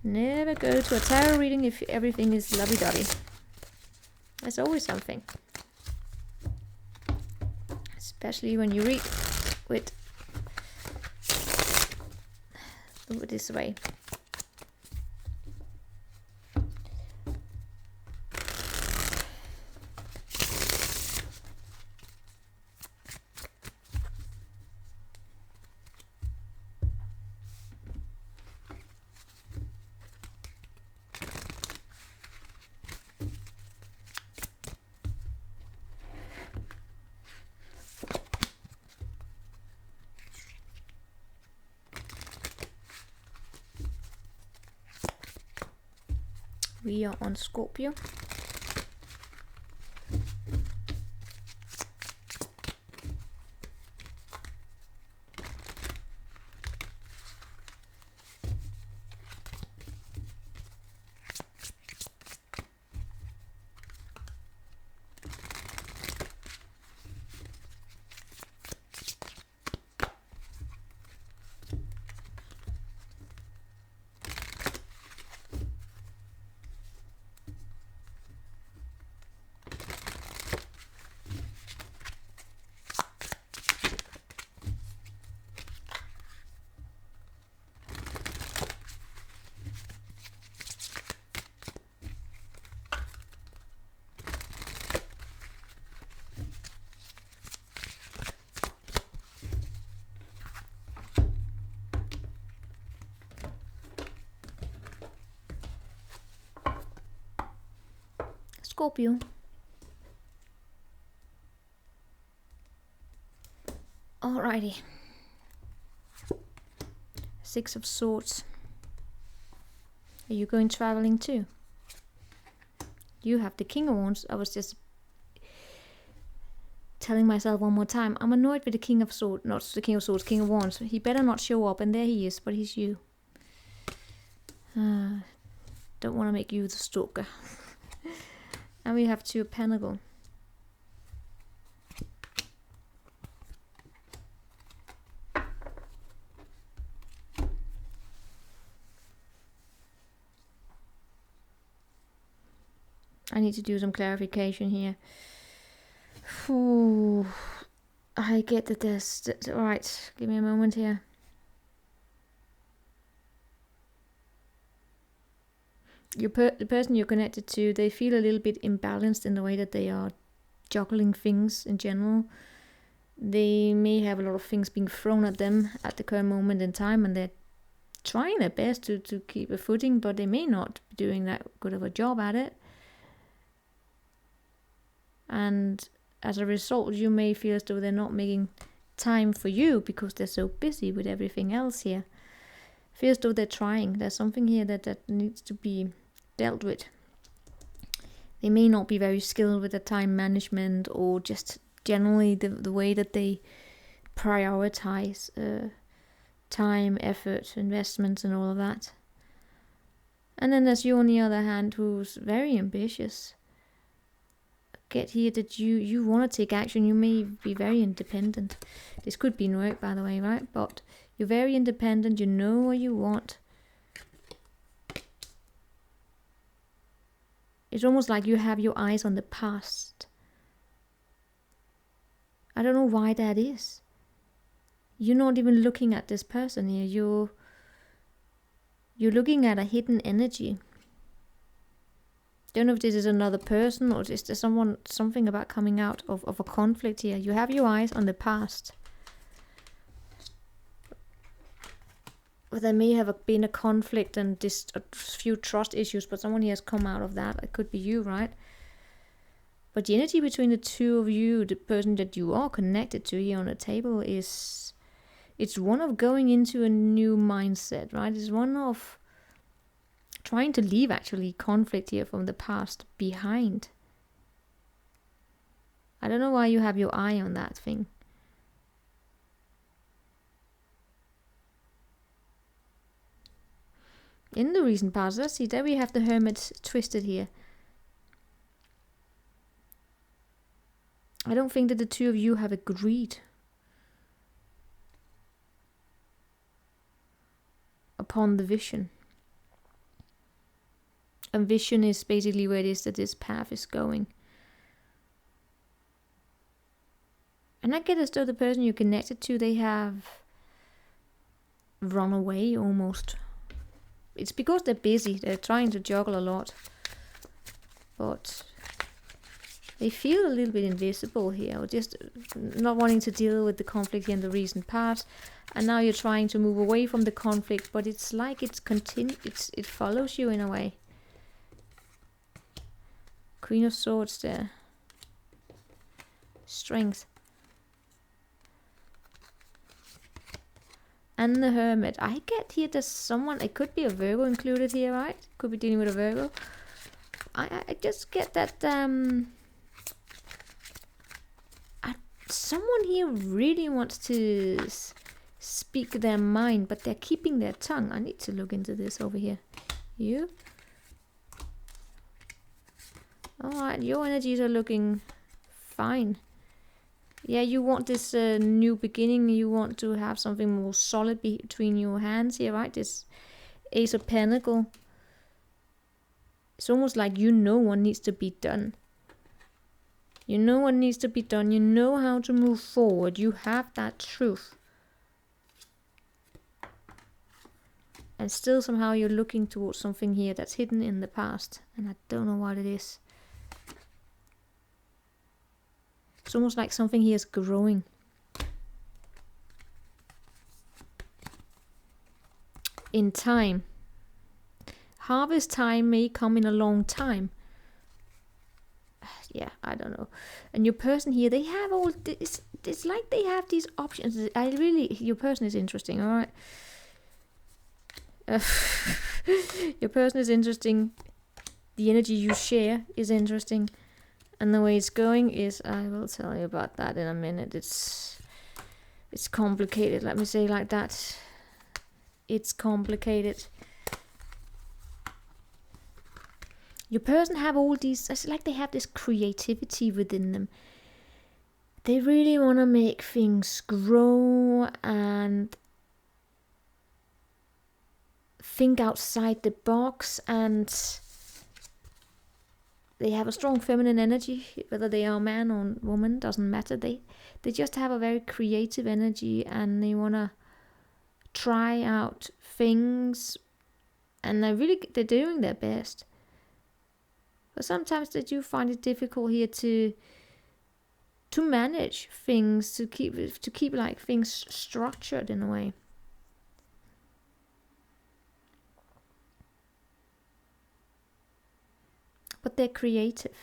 Never go to a tarot reading if everything is lovey-dovey. There's always something. Especially when you read with this way. We are on Scorpio. Scorpio. Alrighty. Six of Swords. Are you going traveling too? You have the King of Wands. I was just telling myself one more time. I'm annoyed with the King of Swords. Not the King of Swords, King of Wands. He better not show up. And there he is. But he's you. Don't want to make you the stalker. And we have Two of Pentacles. I need to do some clarification here. Ooh, I get that there's... Alright, give me a moment here. The person you're connected to, they feel a little bit imbalanced in the way that they are juggling things in general. They may have a lot of things being thrown at them at the current moment in time, and they're trying their best to keep a footing, but they may not be doing that good of a job at it. And as a result, you may feel as though they're not making time for you because they're so busy with everything else here. Feel as though they're trying. There's something here that needs to be dealt with. They may not be very skilled with the time management, or just generally the way that they prioritize time, effort, investments and all of that. And then there's you on the other hand, who's very ambitious. Get here that you want to take action. You may be very independent. This could be in work, by the way, right? But you're very independent. You know what you want. It's almost like you have your eyes on the past. I don't know why that is. You're not even looking at this person here. You're looking at a hidden energy. Don't know if this is another person, or is there something about coming out of a conflict here. You have your eyes on the past. But there may have been a conflict and just a few trust issues, but someone here has come out of that. It could be you, right? But the energy between the two of you, the person that you are connected to here on the table, it's one of going into a new mindset, right? It's one of trying to leave actually conflict here from the past behind. I don't know why you have your eye on that thing. In the recent past, let's see, there we have the Hermit twisted here. I don't think that the two of you have agreed upon the vision. And vision is basically where it is that this path is going. And I get as though the person you're connected to, they have run away almost. It's because they're busy. They're trying to juggle a lot. But they feel a little bit invisible here, or just not wanting to deal with the conflict in the recent past. And now you're trying to move away from the conflict, but it's like it follows you in a way. Queen of Swords there. Strength. And the Hermit. I get here there's someone, it could be a Virgo included here, right? Could be dealing with a Virgo. I just get that someone here really wants to speak their mind, but they're keeping their tongue. I need to look into this over here. You? Alright, your energies are looking fine. Yeah, you want this new beginning. You want to have something more solid between your hands here, right? This Ace of Pentacles. It's almost like you know what needs to be done. You know what needs to be done. You know how to move forward. You have that truth. And still somehow you're looking towards something here that's hidden in the past. And I don't know what it is. It's almost like something here is growing. In time. Harvest time may come in a long time. Yeah, I don't know. And your person here, they have all this. It's like they have these options. Your person is interesting, alright? Your person is interesting. The energy you share is interesting. And the way it's going is, I will tell you about that in a minute. It's complicated, let me say like that. It's complicated. Your person have all these, it's like they have this creativity within them. They really want to make things grow and think outside the box, and they have a strong feminine energy, whether they are man or woman, doesn't matter. They just have a very creative energy, and they want to try out things, and they're doing their best. But sometimes they do find it difficult here to manage things, to keep like things structured in a way. But they're creative.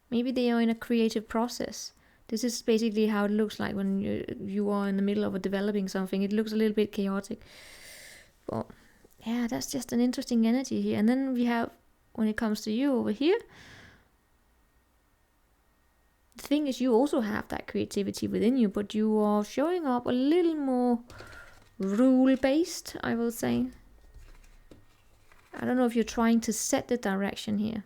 Maybe they are in a creative process. This is basically how it looks like when you are in the middle of developing something. It looks a little bit chaotic. But yeah, that's just an interesting energy here. And then we have, when it comes to you over here, the thing is you also have that creativity within you, but you are showing up a little more rule-based, I will say. I don't know if you're trying to set the direction here.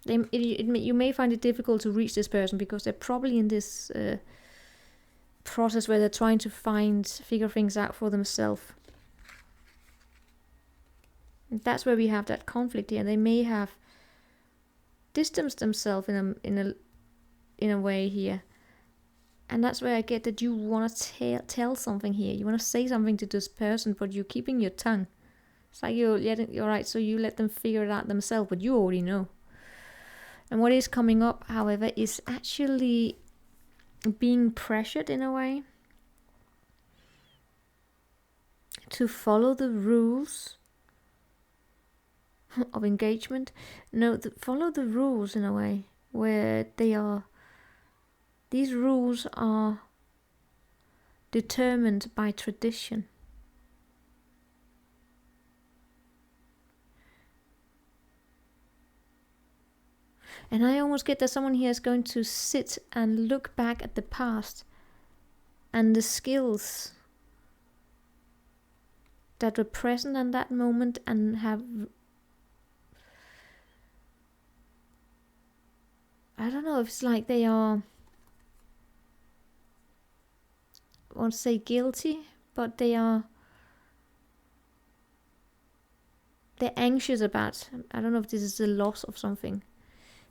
You may find it difficult to reach this person because they're probably in this process where they're trying to figure things out for themselves. That's where we have that conflict here. They may have distanced themselves in a way here. And that's where I get that you want to tell something here. You want to say something to this person, but you're keeping your tongue. It's like you're right, so you let them figure it out themselves, but you already know. And what is coming up, however, is actually being pressured in a way to follow the rules of engagement. No, follow the rules in a way where these rules are determined by tradition. And I almost get that someone here is going to sit and look back at the past and the skills that were present in that moment and have I don't know if it's like they are, I won't say guilty, but they're anxious about, I don't know if this is the loss of something.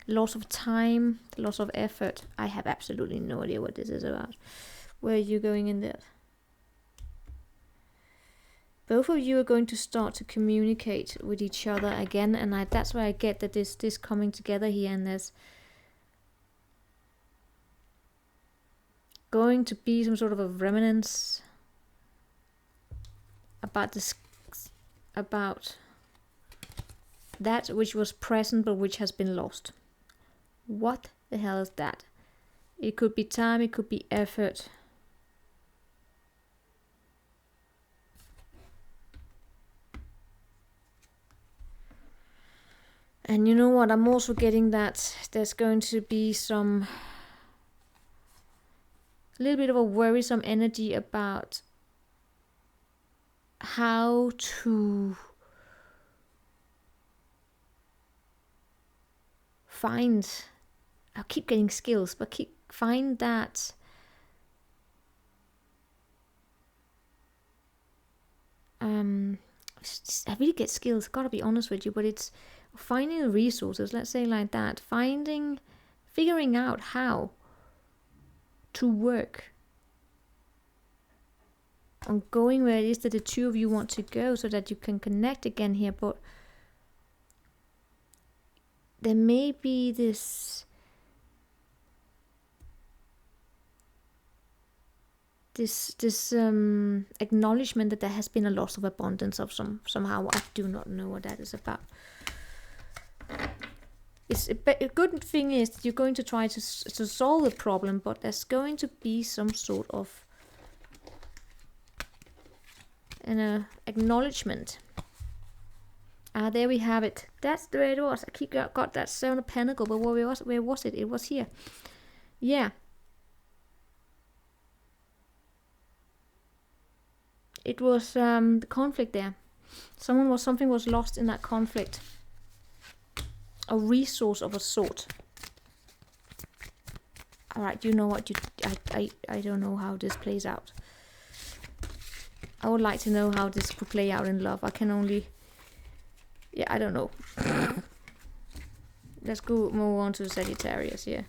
Loss of time, loss of effort. I have absolutely no idea what this is about. Where are you going in there? Both of you are going to start to communicate with each other again, and that's why I get that this coming together here, and there's going to be some sort of a remnants about this, about that which was present but which has been lost. What the hell is that? It could be time, it could be effort. And you know what, I'm also getting that there's going to be a little bit of a worrisome energy about how to find, I'll keep getting skills, but find that I really get skills, gotta be honest with you, but it's finding resources, let's say like that, figuring out how to work on going where it is that the two of you want to go so that you can connect again here. But there may be this acknowledgement that there has been a loss of abundance of somehow. I do not know what that is about. A good thing is that you're going to try to solve the problem, but there's going to be some sort of an acknowledgement. There we have it. That's the way it was. I got that Seven of Pentacles, but where was it? It was here. Yeah. It was the conflict there. Something was lost in that conflict. A resource of a sort. Alright, you know what, I don't know how this plays out. I would like to know how this could play out in love. I can only, yeah, I don't know. Let's go move on to Sagittarius here.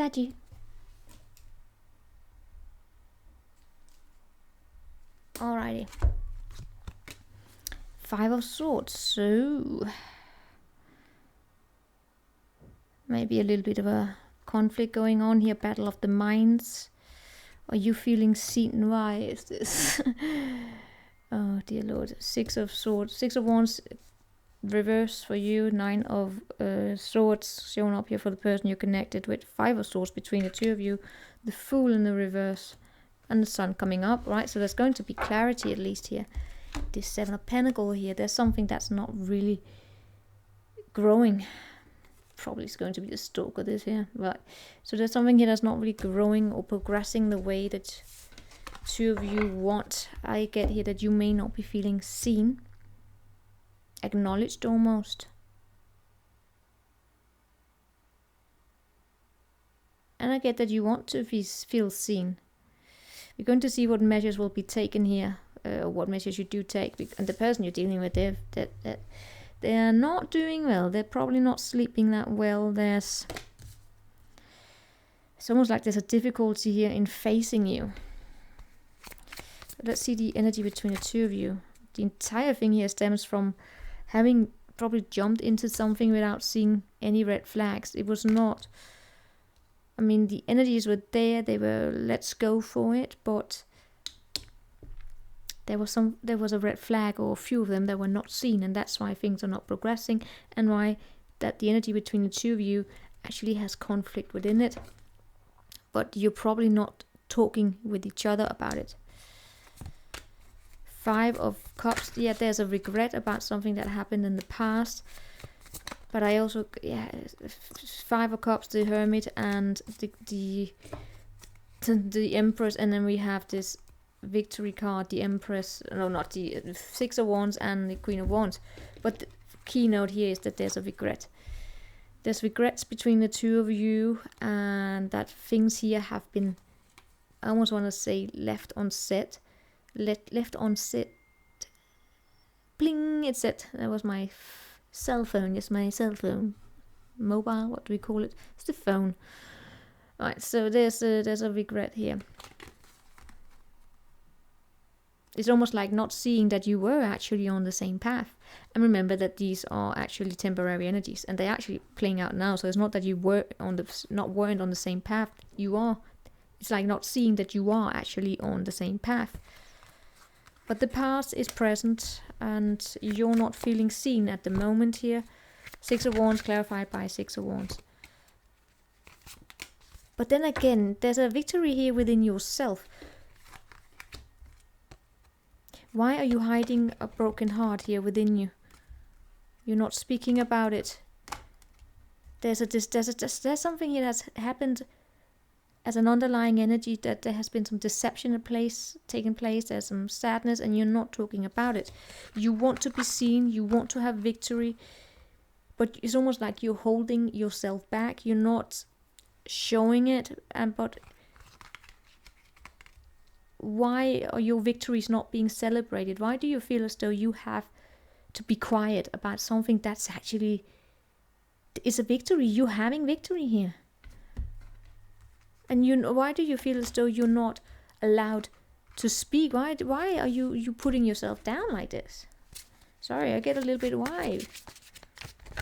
Saggy. Alrighty. 5 of Swords. So maybe a little bit of a conflict going on here. Battle of the minds. Are you feeling seen? Why is this? Oh dear Lord. 6 of Swords. 6 of Wands. Reverse for you. 9 of Swords shown up here for the person you're connected with. 5 of Swords between the two of you. The Fool in the reverse. And the Sun coming up, right? So there's going to be clarity at least here. This 7 of Pentacles here. There's something that's not really growing. Probably is going to be the Stalker, this here. Right. So there's something here that's not really growing or progressing the way that two of you want. I get here that you may not be feeling seen. Acknowledged almost. And I get that you want to feel seen. We're going to see what measures will be taken here. What measures you do take. And the person you're dealing with, they are not doing well. They're probably not sleeping that well. It's almost like there's a difficulty here in facing you. Let's see the energy between the two of you. The entire thing here stems from having probably jumped into something without seeing any red flags. It was not... I mean, the energies were there. They were, let's go for it. But there was a red flag, or a few of them that were not seen, and that's why things are not progressing, and why that the energy between the two of you actually has conflict within it. But you're probably not talking with each other about it. 5 of Cups. Yeah, there's a regret about something that happened in the past. But I also, yeah, 5 of Cups, the Hermit, and the Empress, and then we have this Victory card, the Empress. No, not the 6 of Wands and the Queen of Wands. But the keynote here is that there's a regret. There's regrets between the two of you, and that things here have been, I almost want to say, left unsaid. Left unsaid. Bling, it said. That was my cell phone. Yes, my cell phone. Mobile, what do we call it? It's the phone. Right, so there's a regret here. It's almost like not seeing that you were actually on the same path. And remember that these are actually temporary energies, and they're actually playing out now. So it's not that you weren't on the same path. You are. It's like not seeing that you are actually on the same path. But the past is present, and you're not feeling seen at the moment here. 6 of Wands clarified by 6 of Wands. But then again, there's a victory here within yourself. Why are you hiding a broken heart here within you? You're not speaking about it. There's something here that's happened as an underlying energy, that there has been some deception taking place. There's some sadness, and you're not talking about it. You want to be seen. You want to have victory, but it's almost like you're holding yourself back. You're not showing it, but why are your victories not being celebrated? Why do you feel as though you have to be quiet about something that's actually is a victory? You're having victory here. And why do you feel as though you're not allowed to speak? Why are you putting yourself down like this? Sorry, I get a little bit why.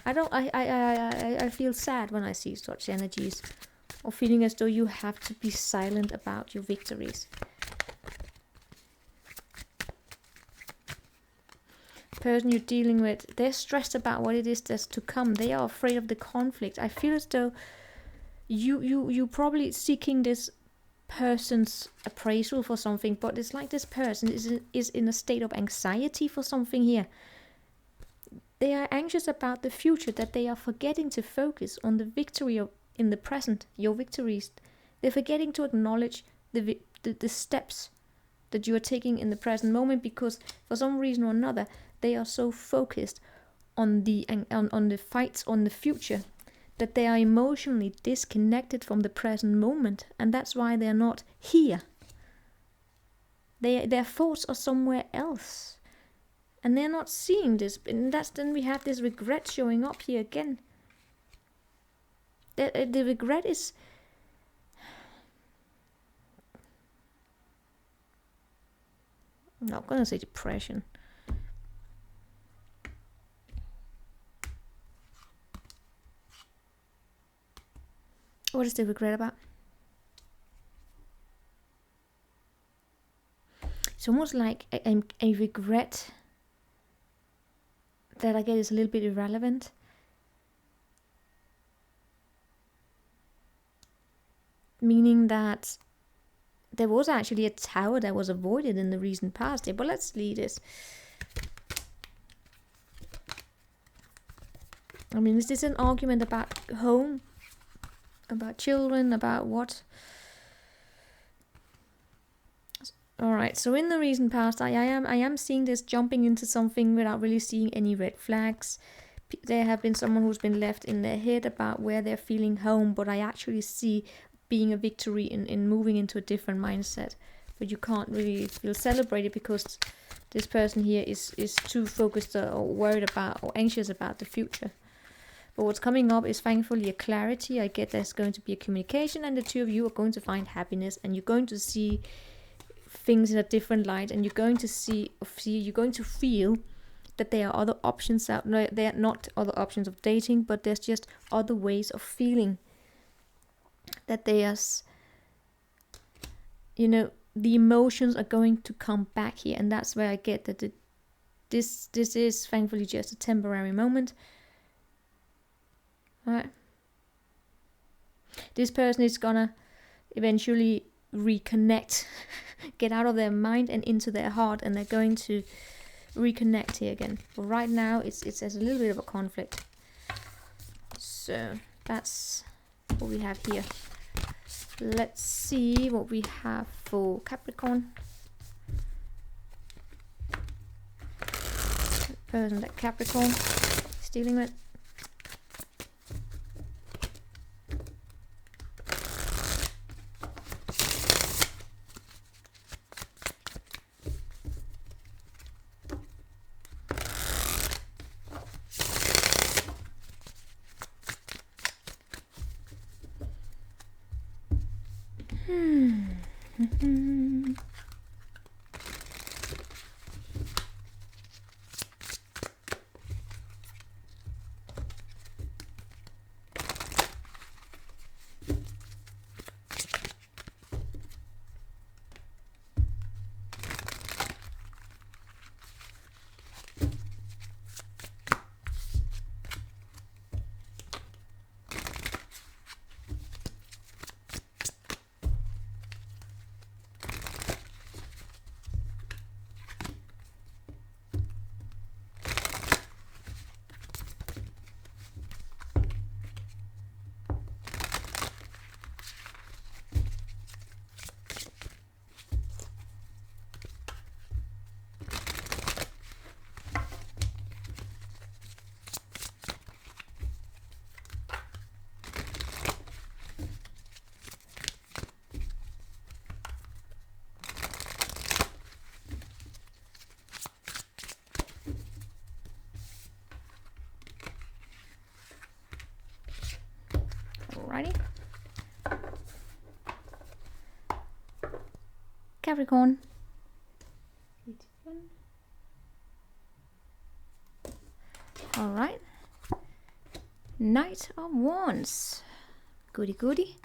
I feel sad when I see such energies, or feeling as though you have to be silent about your victories. Person you're dealing with, they're stressed about what it is that's to come. They are afraid of the conflict. I feel as though you probably seeking this person's appraisal for something, but it's like this person is in a state of anxiety for something here. They are anxious about the future, that they are forgetting to focus on the victory in the present, your victories. They're forgetting to acknowledge the steps that you are taking in the present moment, because for some reason or another they are so focused on the fights on the future that they are emotionally disconnected from the present moment, and that's why they're not here. Their thoughts are somewhere else, and they're not seeing this. And then we have this regret showing up here again. The regret is I'm not gonna say depression. What is the regret about? It's almost like a regret that I get is a little bit irrelevant. Meaning that there was actually a tower that was avoided in the recent past here. But let's leave this. I mean, is this an argument about home? About children? About what? Alright, so in the recent past, I am seeing this jumping into something without really seeing any red flags. There have been someone who's been left in their head about where they're feeling home, but I actually see being a victory in moving into a different mindset. But you can't really feel celebrated because this person here is too focused or worried about or anxious about the future. But what's coming up is thankfully a clarity. I get there's going to be a communication, and the two of you are going to find happiness, and you're going to see things in a different light, and you're going to you're going to feel that there are other options out. No, there are not other options of dating, but there's just other ways of feeling. That there's, you know, the emotions are going to come back here, and that's where I get that this is thankfully just a temporary moment. Alright. This person is gonna eventually reconnect, get out of their mind and into their heart, and they're going to reconnect here again. But right now there's a little bit of a conflict. So that's what we have here. Let's see what we have for Capricorn. The person that Capricorn is dealing with. Alrighty. Capricorn. Alright. Knight of Wands. Goody goody.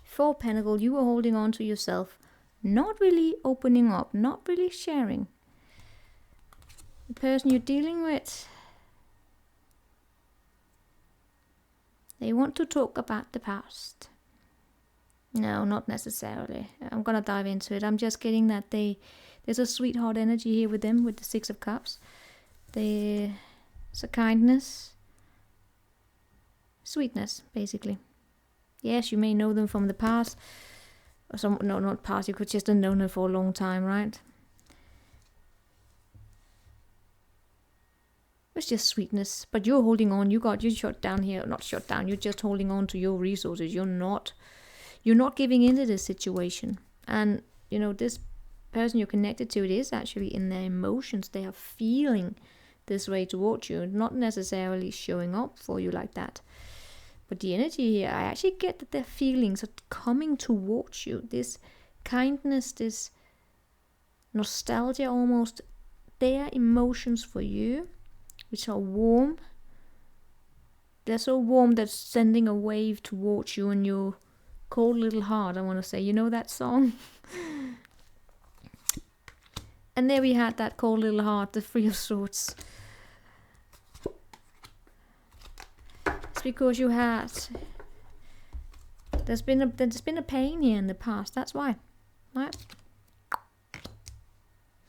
4 Pentacles. You are holding on to yourself. Not really opening up. Not really sharing. The person you're dealing with, they want to talk about the past. No, not necessarily. I'm gonna dive into it. I'm just getting that there's a sweetheart energy here with them, with the 6 of Cups. There's a kindness, sweetness, basically. Yes, you may know them from the past. Or no, not past. You could just have known them for a long time, right? It's just sweetness, but you're holding on. You're shut down here. Not shut down. You're just holding on to your resources. You're not giving into this situation. And you know, this person you're connected to, it is actually in their emotions. They are feeling this way towards you, not necessarily showing up for you like that. But the energy here, I actually get that their feelings are coming towards you. This kindness, this nostalgia almost. Their emotions for you, which are warm. They're so warm that sending a wave towards you and your cold little heart, I want to say. You know that song? And there we had that cold little heart, the Three of Swords. It's because you had... There's been a pain here in the past, that's why. Right?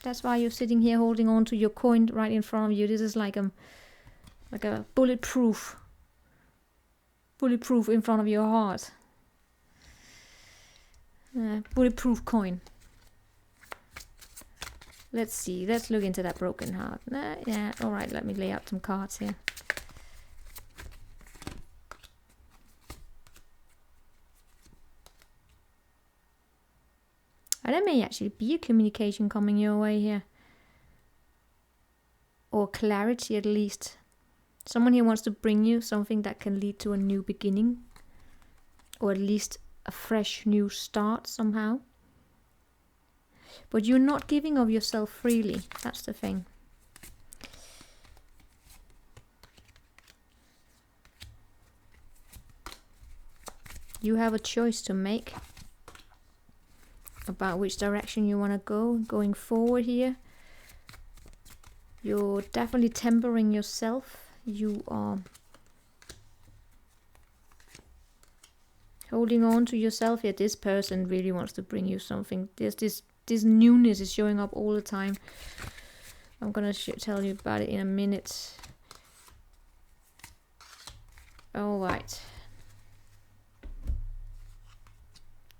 That's why you're sitting here holding on to your coin right in front of you. This is like a bulletproof in front of your heart. Bulletproof coin. Let's see. Let's look into that broken heart. Yeah. All right. Let me lay out some cards here. And there may actually be a communication coming your way here. Or clarity at least. Someone here wants to bring you something that can lead to a new beginning. Or at least a fresh new start somehow. But you're not giving of yourself freely. That's the thing. You have a choice to make about which direction you want to go going forward here. You're definitely tempering yourself. You are holding on to yourself here. This person really wants to bring you something. There's this newness is showing up all the time. I'm gonna tell you about it in a minute. All right.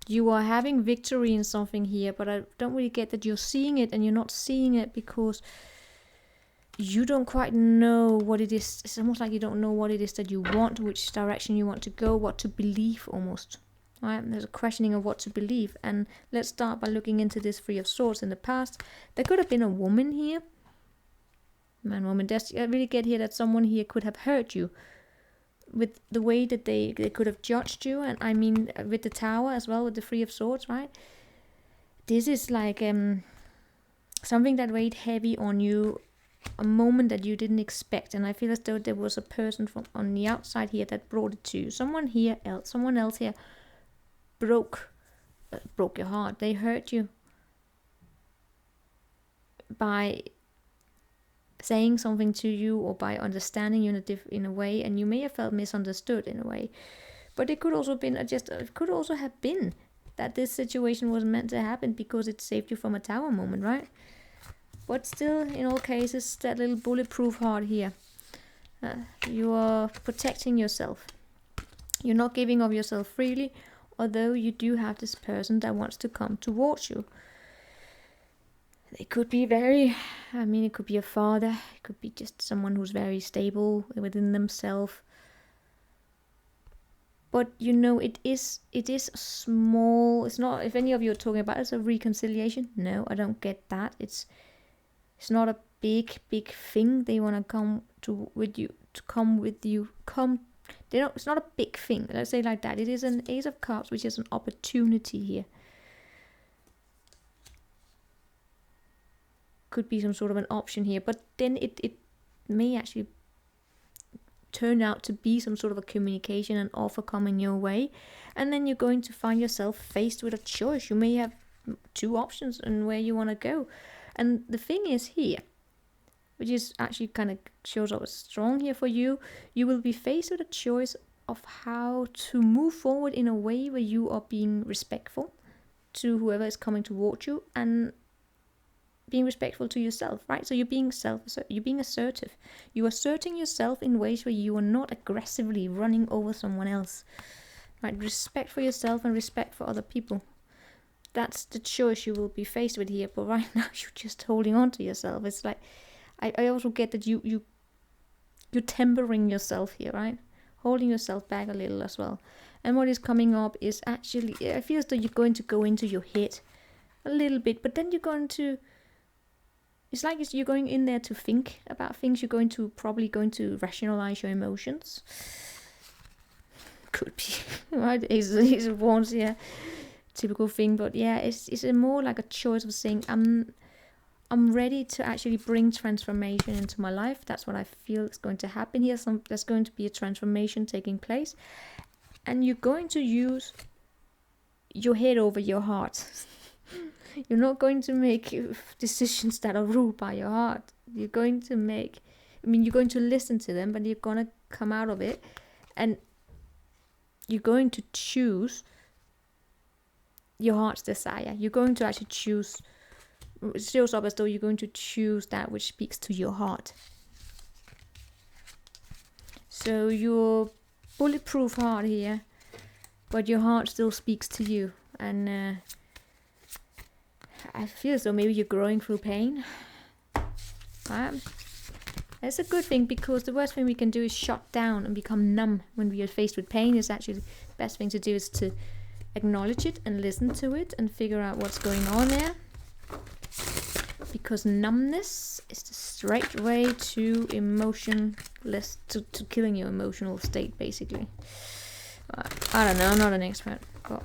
You are having victory in something here, but I don't really get that you're seeing it, and you're not seeing it because you don't quite know what it is. It's almost like you don't know what it is that you want, which direction you want to go, what to believe almost. Right? There's a questioning of what to believe. And let's start by looking into this Three of Swords in the past. There could have been a woman here. Man, woman. I really get here that someone here could have hurt you with the way that they could have judged you. And I mean with the Tower as well, with the Three of Swords, right? This is like something that weighed heavy on you, a moment that you didn't expect. And I feel as though there was a person from on the outside here that brought it to you. Someone else here broke your heart. They hurt you by saying something to you or by understanding you in a way, and you may have felt misunderstood in a way. But it could also have been that this situation was meant to happen because it saved you from a Tower moment, right? But still, in all cases, that little bulletproof heart here. You are protecting yourself. You're not giving of yourself freely, although you do have this person that wants to come towards you. They could be it could be a father, it could be just someone who's very stable within themselves. But you know, it is small. It's not, if any of you are talking about it's a reconciliation. No, I don't get that. It's not a big thing they want to come with you. It's not a big thing. Let's say like that. It is an Ace of Cups, which is an opportunity here. Could be some sort of an option here, but then it may actually turn out to be some sort of a communication and offer coming your way, and then you're going to find yourself faced with a choice. You may have two options on where you want to go, and the thing is here, which is actually kind of shows up as strong here for you, you will be faced with a choice of how to move forward in a way where you are being respectful to whoever is coming towards you and being respectful to yourself, right? So you're being assertive. You're asserting yourself in ways where you are not aggressively running over someone else, right? Respect for yourself and respect for other people. That's the choice you will be faced with here. But right now you're just holding on to yourself. It's like I also get that you're tempering yourself here, right? Holding yourself back a little as well. And what is coming up is actually, I feel as though you're going to go into your head a little bit, but then you're going to, it's like you're going in there to think about things. You're probably going to rationalize your emotions. Could be, right? Ace of Wands, yeah, typical thing. But yeah, it's more like a choice of saying, I'm ready to actually bring transformation into my life. That's what I feel is going to happen here. There's going to be a transformation taking place. And you're going to use your head over your heart. You're not going to make decisions that are ruled by your heart. You're going to make, you're going to listen to them, but you're going to come out of it. And you're going to choose your heart's desire. You're going to actually choose. It shows up as though you're going to choose that which speaks to your heart. So your bulletproof heart here, but your heart still speaks to you. And I feel as though maybe you're growing through pain. It's a good thing, because the worst thing we can do is shut down and become numb when we are faced with pain. It's actually the best thing to do is to acknowledge it and listen to it and figure out what's going on there. Because numbness is the straight way to emotionless, to killing your emotional state, basically. I don't know, I'm not an expert. But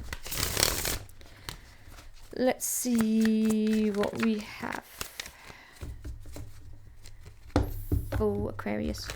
let's see what we have for Aquarius.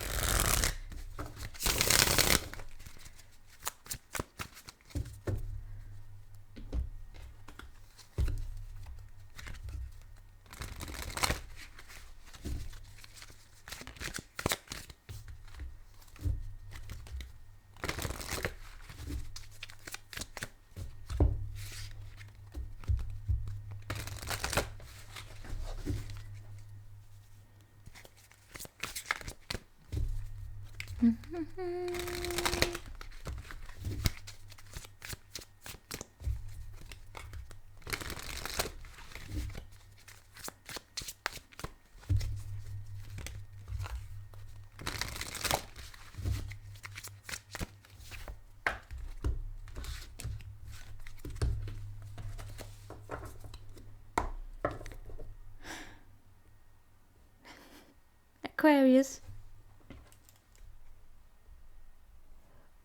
Aquarius.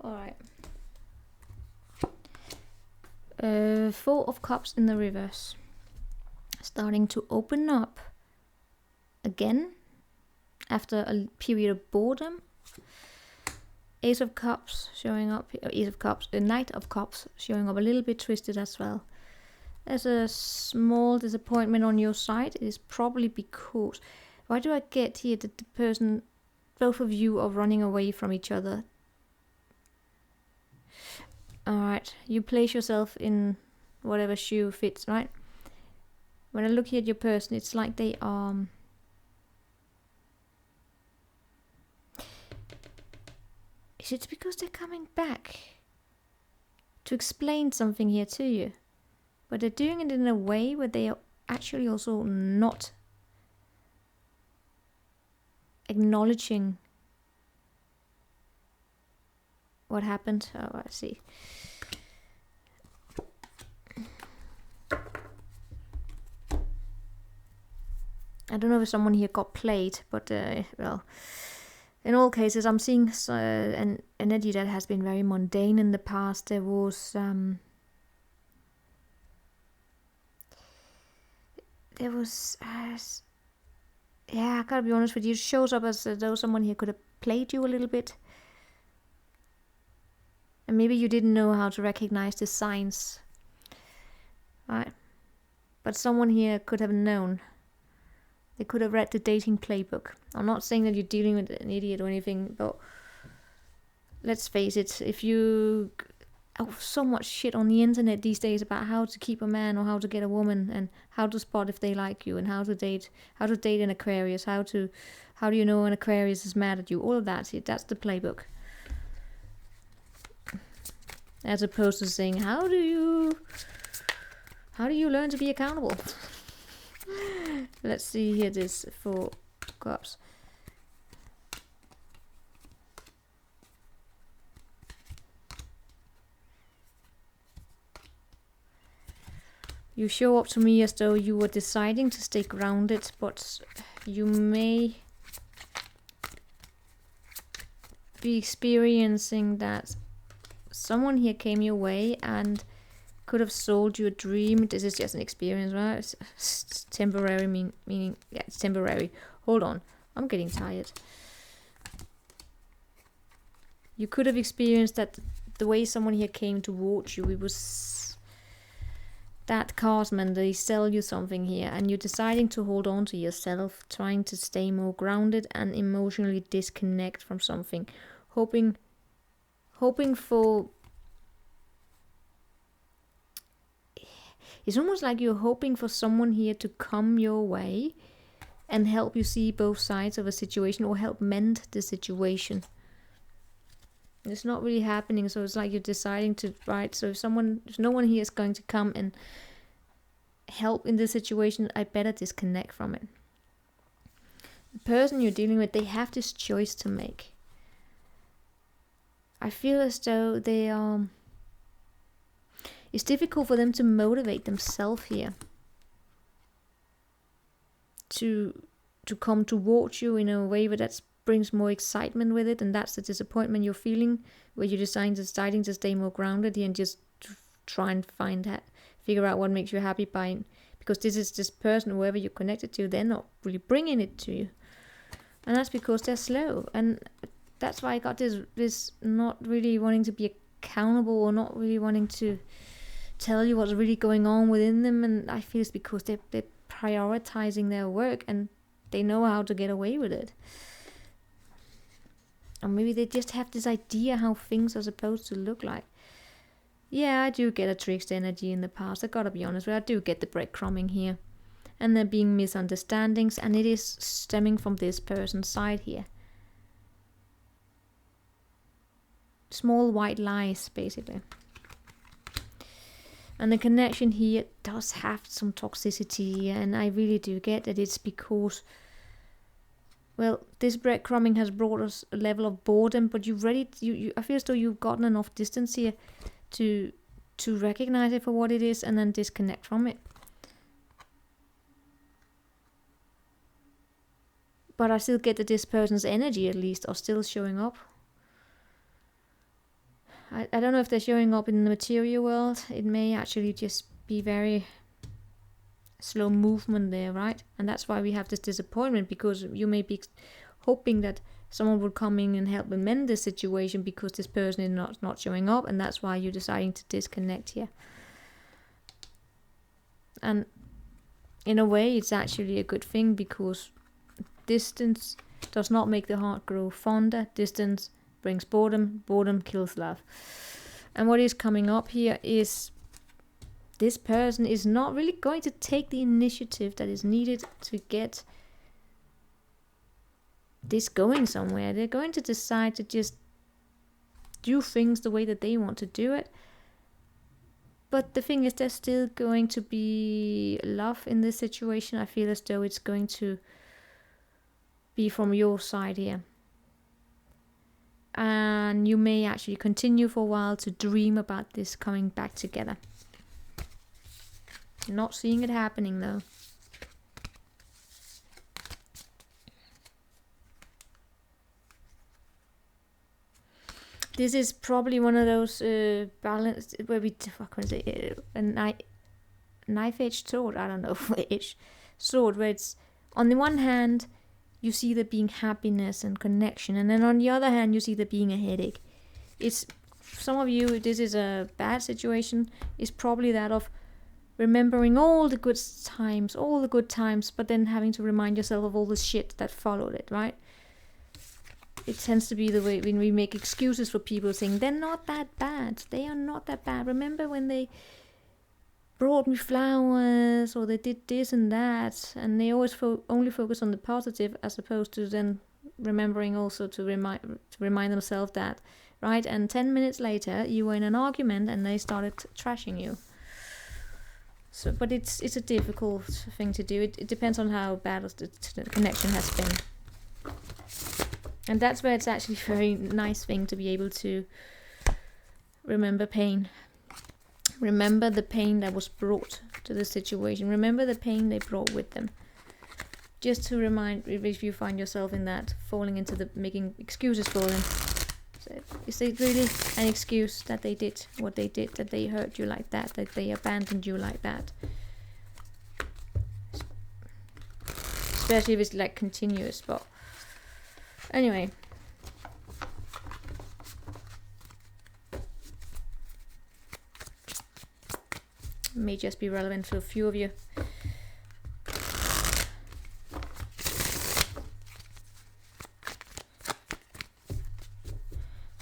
Alright. 4 of Cups in the reverse. Starting to open up again after a period of boredom. Ace of Cups showing up. Ace of Cups. Knight of Cups showing up a little bit twisted as well. There's a small disappointment on your side. It is probably because... Why do I get here that the person, both of you are running away from each other? Alright, you place yourself in whatever shoe fits, right? When I look here at your person, it's like they are... Is it because they're coming back to explain something here to you? But they're doing it in a way where they are actually also not acknowledging what happened. Oh, I see. I don't know if someone here got played, but well, in all cases, I'm seeing an energy that has been very mundane in the past. There was yeah, I gotta be honest with you, it shows up as though someone here could have played you a little bit. And maybe you didn't know how to recognize the signs. Right? But someone here could have known. They could have read the dating playbook. I'm not saying that you're dealing with an idiot or anything, but let's face it, if you... Oh, so much shit on the internet these days about how to keep a man or how to get a woman and how to spot if they like you and how to date an Aquarius, how do you know an Aquarius is mad at you, all of that. See, that's the playbook. As opposed to saying, how do you learn to be accountable? Let's see here, this 4 Cups. You show up to me as though you were deciding to stay grounded, but you may be experiencing that someone here came your way and Could have sold you a dream. This is just an experience, right? It's temporary, meaning, yeah, it's temporary. Hold on, I'm getting tired. You could have experienced that the way someone here came towards you, it was that cardman, they sell you something here, and you're deciding to hold on to yourself, trying to stay more grounded and emotionally disconnect from something, hoping for. It's almost like you're hoping for someone here to come your way and help you see both sides of a situation, or help mend the situation. It's not really happening, so it's like you're deciding to, right? So if no one here is going to come and help in this situation, I better disconnect from it. The person you're dealing with, they have this choice to make. I feel as though they are. It's difficult for them to motivate themselves here. To come towards you in a way that brings more excitement with it, and that's the disappointment you're feeling, where you're deciding to stay more grounded here and just try and figure out what makes you happy because this person, whoever you're connected to, they're not really bringing it to you, and that's because they're slow. And that's why I got this not really wanting to be accountable, or not really wanting to tell you what's really going on within them. And I feel it's because they're prioritizing their work, and they know how to get away with it. Or maybe they just have this idea how things are supposed to look like. Yeah, I do get a trickster energy in the past. I gotta be honest with you, I do get the breadcrumbing here. And there being misunderstandings, and it is stemming from this person's side here. Small white lies, basically. And the connection here does have some toxicity, and I really do get that it's because, well, this breadcrumbing has brought us a level of boredom, but I feel as though you've gotten enough distance here to recognize it for what it is, and then disconnect from it. But I still get that this person's energy, at least, are still showing up. I don't know if they're showing up in the material world. It may actually just be very slow movement there, right? And that's why we have this disappointment, because you may be hoping that someone would come in and help amend the situation, because this person is not showing up, and that's why you're deciding to disconnect here. And in a way, it's actually a good thing, because distance does not make the heart grow fonder. Distance brings boredom. Boredom kills love. And what is coming up here is this person is not really going to take the initiative that is needed to get this going somewhere. They're going to decide to just do things the way that they want to do it. But the thing is, there's still going to be love in this situation. I feel as though it's going to be from your side here. And you may actually continue for a while to dream about this coming back together. Not seeing it happening though. This is probably one of those balance where a knife-edged sword. I don't know, sword where it's on the one hand you see there being happiness and connection, and then on the other hand you see there being a headache. It's some of you, this is a bad situation. It's probably that of remembering all the good times, but then having to remind yourself of all the shit that followed it, right? It tends to be the way when we make excuses for people, saying they're not that bad. They are not that bad. Remember when they brought me flowers, or they did this and that, and they always only focus on the positive, as opposed to then remembering also to remind themselves that, right? And 10 minutes later, you were in an argument and they started trashing you. So, but it's a difficult thing to do. It depends on how bad the connection has been. And that's where it's actually a very nice thing to be able to remember pain. Remember the pain that was brought to the situation. Remember the pain they brought with them. Just to remind, if you find yourself in that, falling into the making excuses for them. Is it really an excuse that they did what they did, that they hurt you like that they abandoned you like that? Especially if it's like continuous, but anyway. May just be relevant to a few of you.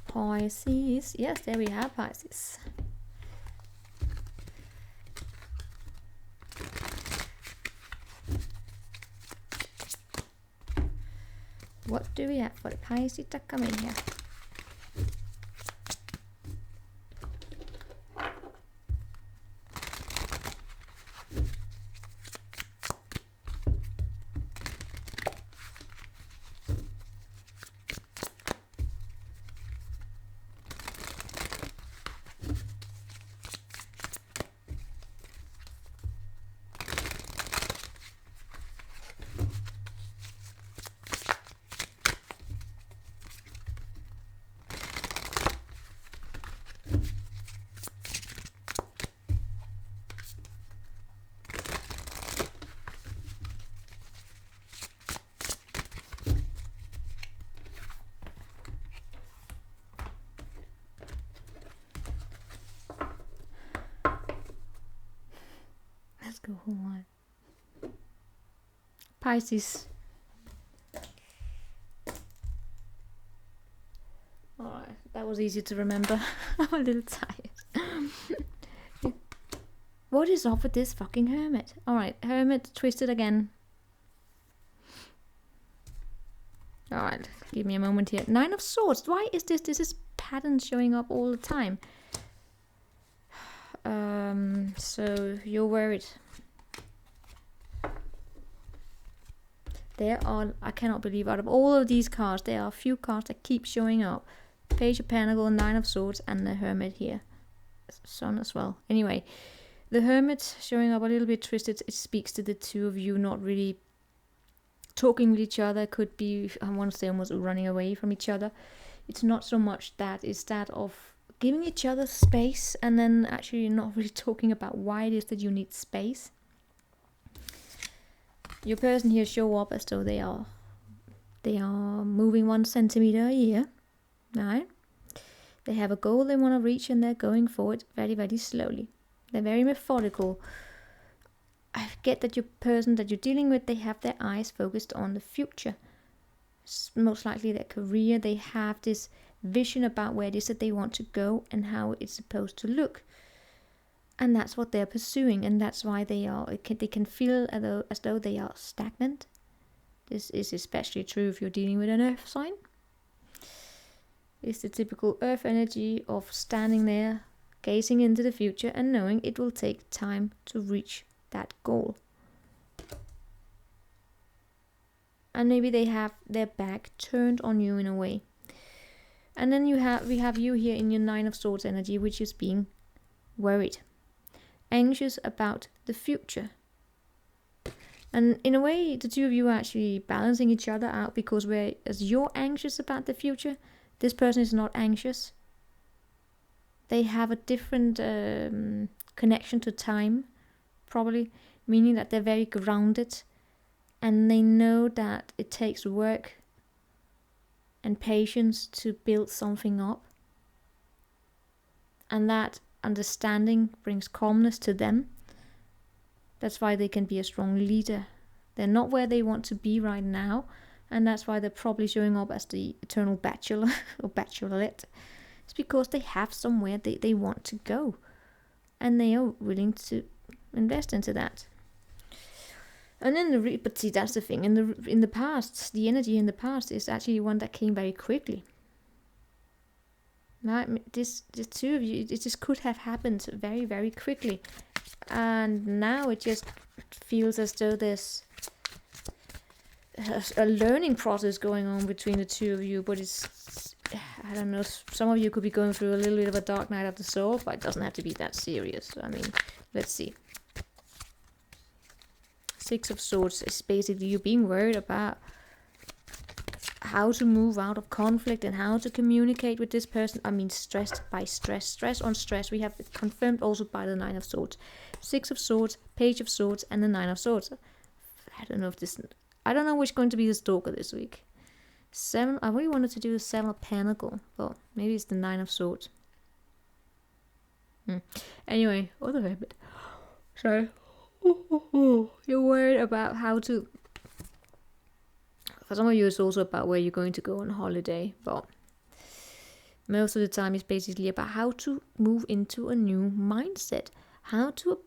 Pisces. Yes, there we have Pisces. What do we have for the Pisces to come in here? Let's go on. Pisces. Alright, that was easy to remember. I'm a little tired. What is up with this fucking hermit? Alright, hermit twisted again. Alright, give me a moment here. 9 of Swords. Why is this? This is pattern showing up all the time. So you're worried. There are, I cannot believe, out of all of these cards, there are a few cards that keep showing up. Page of Pentacles, 9 of Swords, and the Hermit here. Sun as well. Anyway, the Hermit showing up a little bit twisted. It speaks to the two of you not really talking with each other. Could be, I want to say, almost running away from each other. It's not so much that, it's that of giving each other space and then actually not really talking about why it is that you need space. Your person here show up as though they are moving 1 centimeter a year, right? They have a goal they want to reach and they're going for it very, very slowly. They're very methodical. I get that your person that you're dealing with, they have their eyes focused on the future. Most likely their career. They have this vision about where it is that they want to go and how it's supposed to look. And that's what they're pursuing, and that's why they can feel as though they are stagnant. This is especially true if you're dealing with an earth sign. It's the typical earth energy of standing there, gazing into the future and knowing it will take time to reach that goal. And maybe they have their back turned on you in a way. And then we have you here in your 9 of Swords energy, which is being worried. Anxious about the future. And in a way, the two of you are actually balancing each other out, because whereas you're anxious about the future, this person is not anxious. They have a different connection to time, probably, meaning that they're very grounded and they know that it takes work and patience to build something up. And that understanding brings calmness to them. That's why they can be a strong leader. They're not where they want to be right now, and that's why they're probably showing up as the eternal bachelor or bachelorette. It's because they have somewhere they want to go, and they are willing to invest into that. And then but see, that's the thing. In the past, the energy in the past is actually one that came very quickly. Right? The two of you, it just could have happened very, very quickly. And now it just feels as though there's a learning process going on between the two of you. But it's, I don't know, some of you could be going through a little bit of a dark night of the soul, but it doesn't have to be that serious. I mean, let's see. 6 of Swords is basically you being worried about how to move out of conflict and how to communicate with this person. I mean, stressed by stress, stress on stress. We have it confirmed also by the Nine of Swords, Six of Swords, Page of Swords, and the Nine of Swords. I don't know which is going to be the stalker this week. Seven. I really wanted to do the Seven of Pentacles, but maybe it's the Nine of Swords. Anyway, other habit. Sorry. You're worried about how to. For some of you, it's also about where you're going to go on holiday, but most of the time it's basically about how to move into a new mindset, how to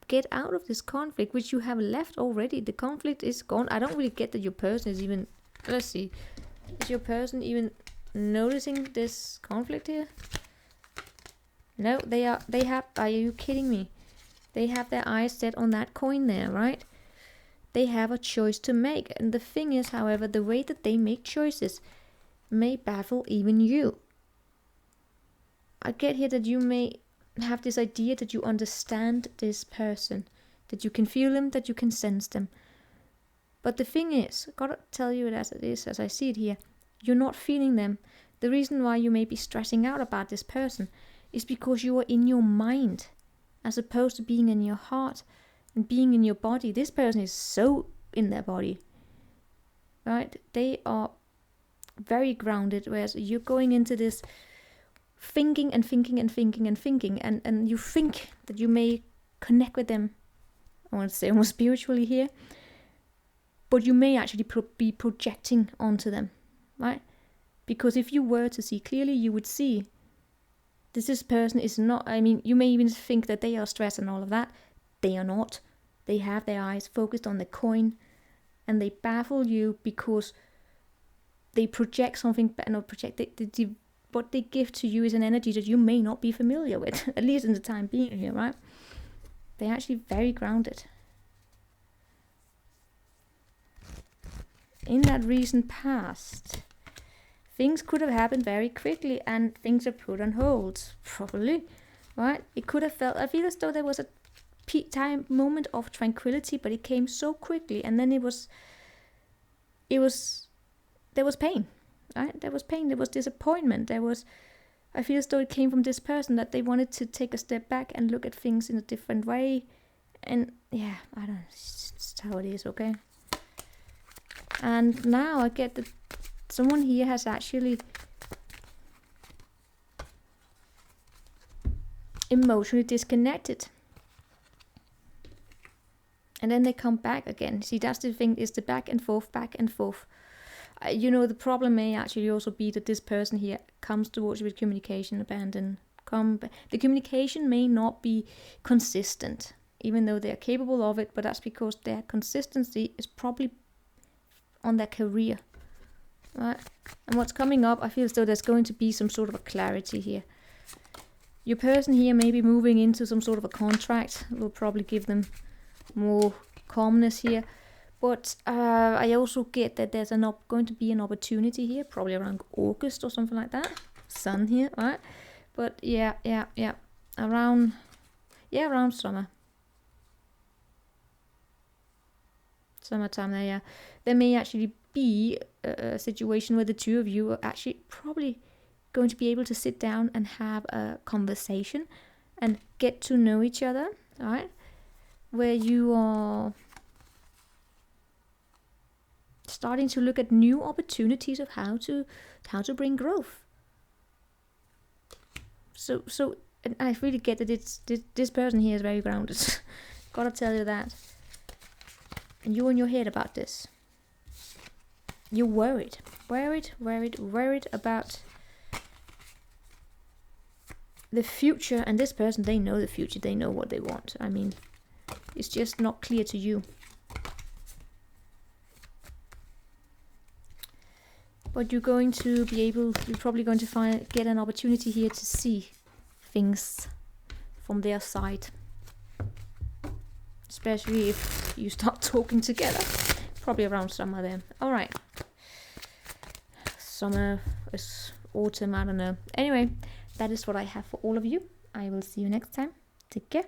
get out of this conflict, which you have left already. The conflict is gone. I don't really get that your person is even, let's see, is your person even noticing this conflict here? No, they have, are you kidding me? They have their eyes set on that coin there, right? They have a choice to make. And the thing is, however, the way that they make choices may baffle even you. I get here that you may have this idea that you understand this person, that you can feel them, that you can sense them. But the thing is, I gotta tell you it as it is, as I see it here, you're not feeling them. The reason why you may be stressing out about this person is because you are in your mind, as opposed to being in your heart and being in your body. This person is so in their body, right? They are very grounded, whereas you're going into this thinking and thinking and thinking and thinking, and you think that you may connect with them, I want to say almost spiritually here, but you may actually be projecting onto them, right? Because if you were to see clearly, you would see this person is not, I mean, you may even think that they are stressed and all of that. They are not. They have their eyes focused on the coin, and they baffle you because they project something, what they give to you is an energy that you may not be familiar with, at least in the time being here, right? They're actually very grounded. In that recent past, things could have happened very quickly and things are put on hold, probably, right? It could have felt, I feel as though there was a moment of tranquility, but it came so quickly, and then there was pain, right? There was pain, there was disappointment, I feel as though it came from this person that they wanted to take a step back and look at things in a different way, and yeah, I don't know, it's just how it is, okay? And now I get that someone here has actually emotionally disconnected. And then they come back again. See, that's the thing, is the back and forth, back and forth. You know, the problem may actually also be that this person here comes towards you with communication abandon. The communication may not be consistent, even though they are capable of it, but that's because their consistency is probably on their career, right? And what's coming up, I feel as though there's going to be some sort of a clarity here. Your person here may be moving into some sort of a contract. Will probably give them more calmness here. But I also get that there's going to be an opportunity here, probably around August or something like that. Sun here, right? But yeah. Around summer. Summertime there, yeah. There may actually be a situation where the two of you are actually probably going to be able to sit down and have a conversation and get to know each other, right? Where you are starting to look at new opportunities of how to bring growth. So and I really get that this person here is very grounded. Gotta tell you that. And you're in your head about this. You're worried about the future. And this person, they know the future. They know what they want. I mean, it's just not clear to you. But you're going to be able, you're probably going to get an opportunity here to see things from their side. Especially if you start talking together. Probably around summer then. Alright. Summer is autumn, I don't know. Anyway, that is what I have for all of you. I will see you next time. Take care.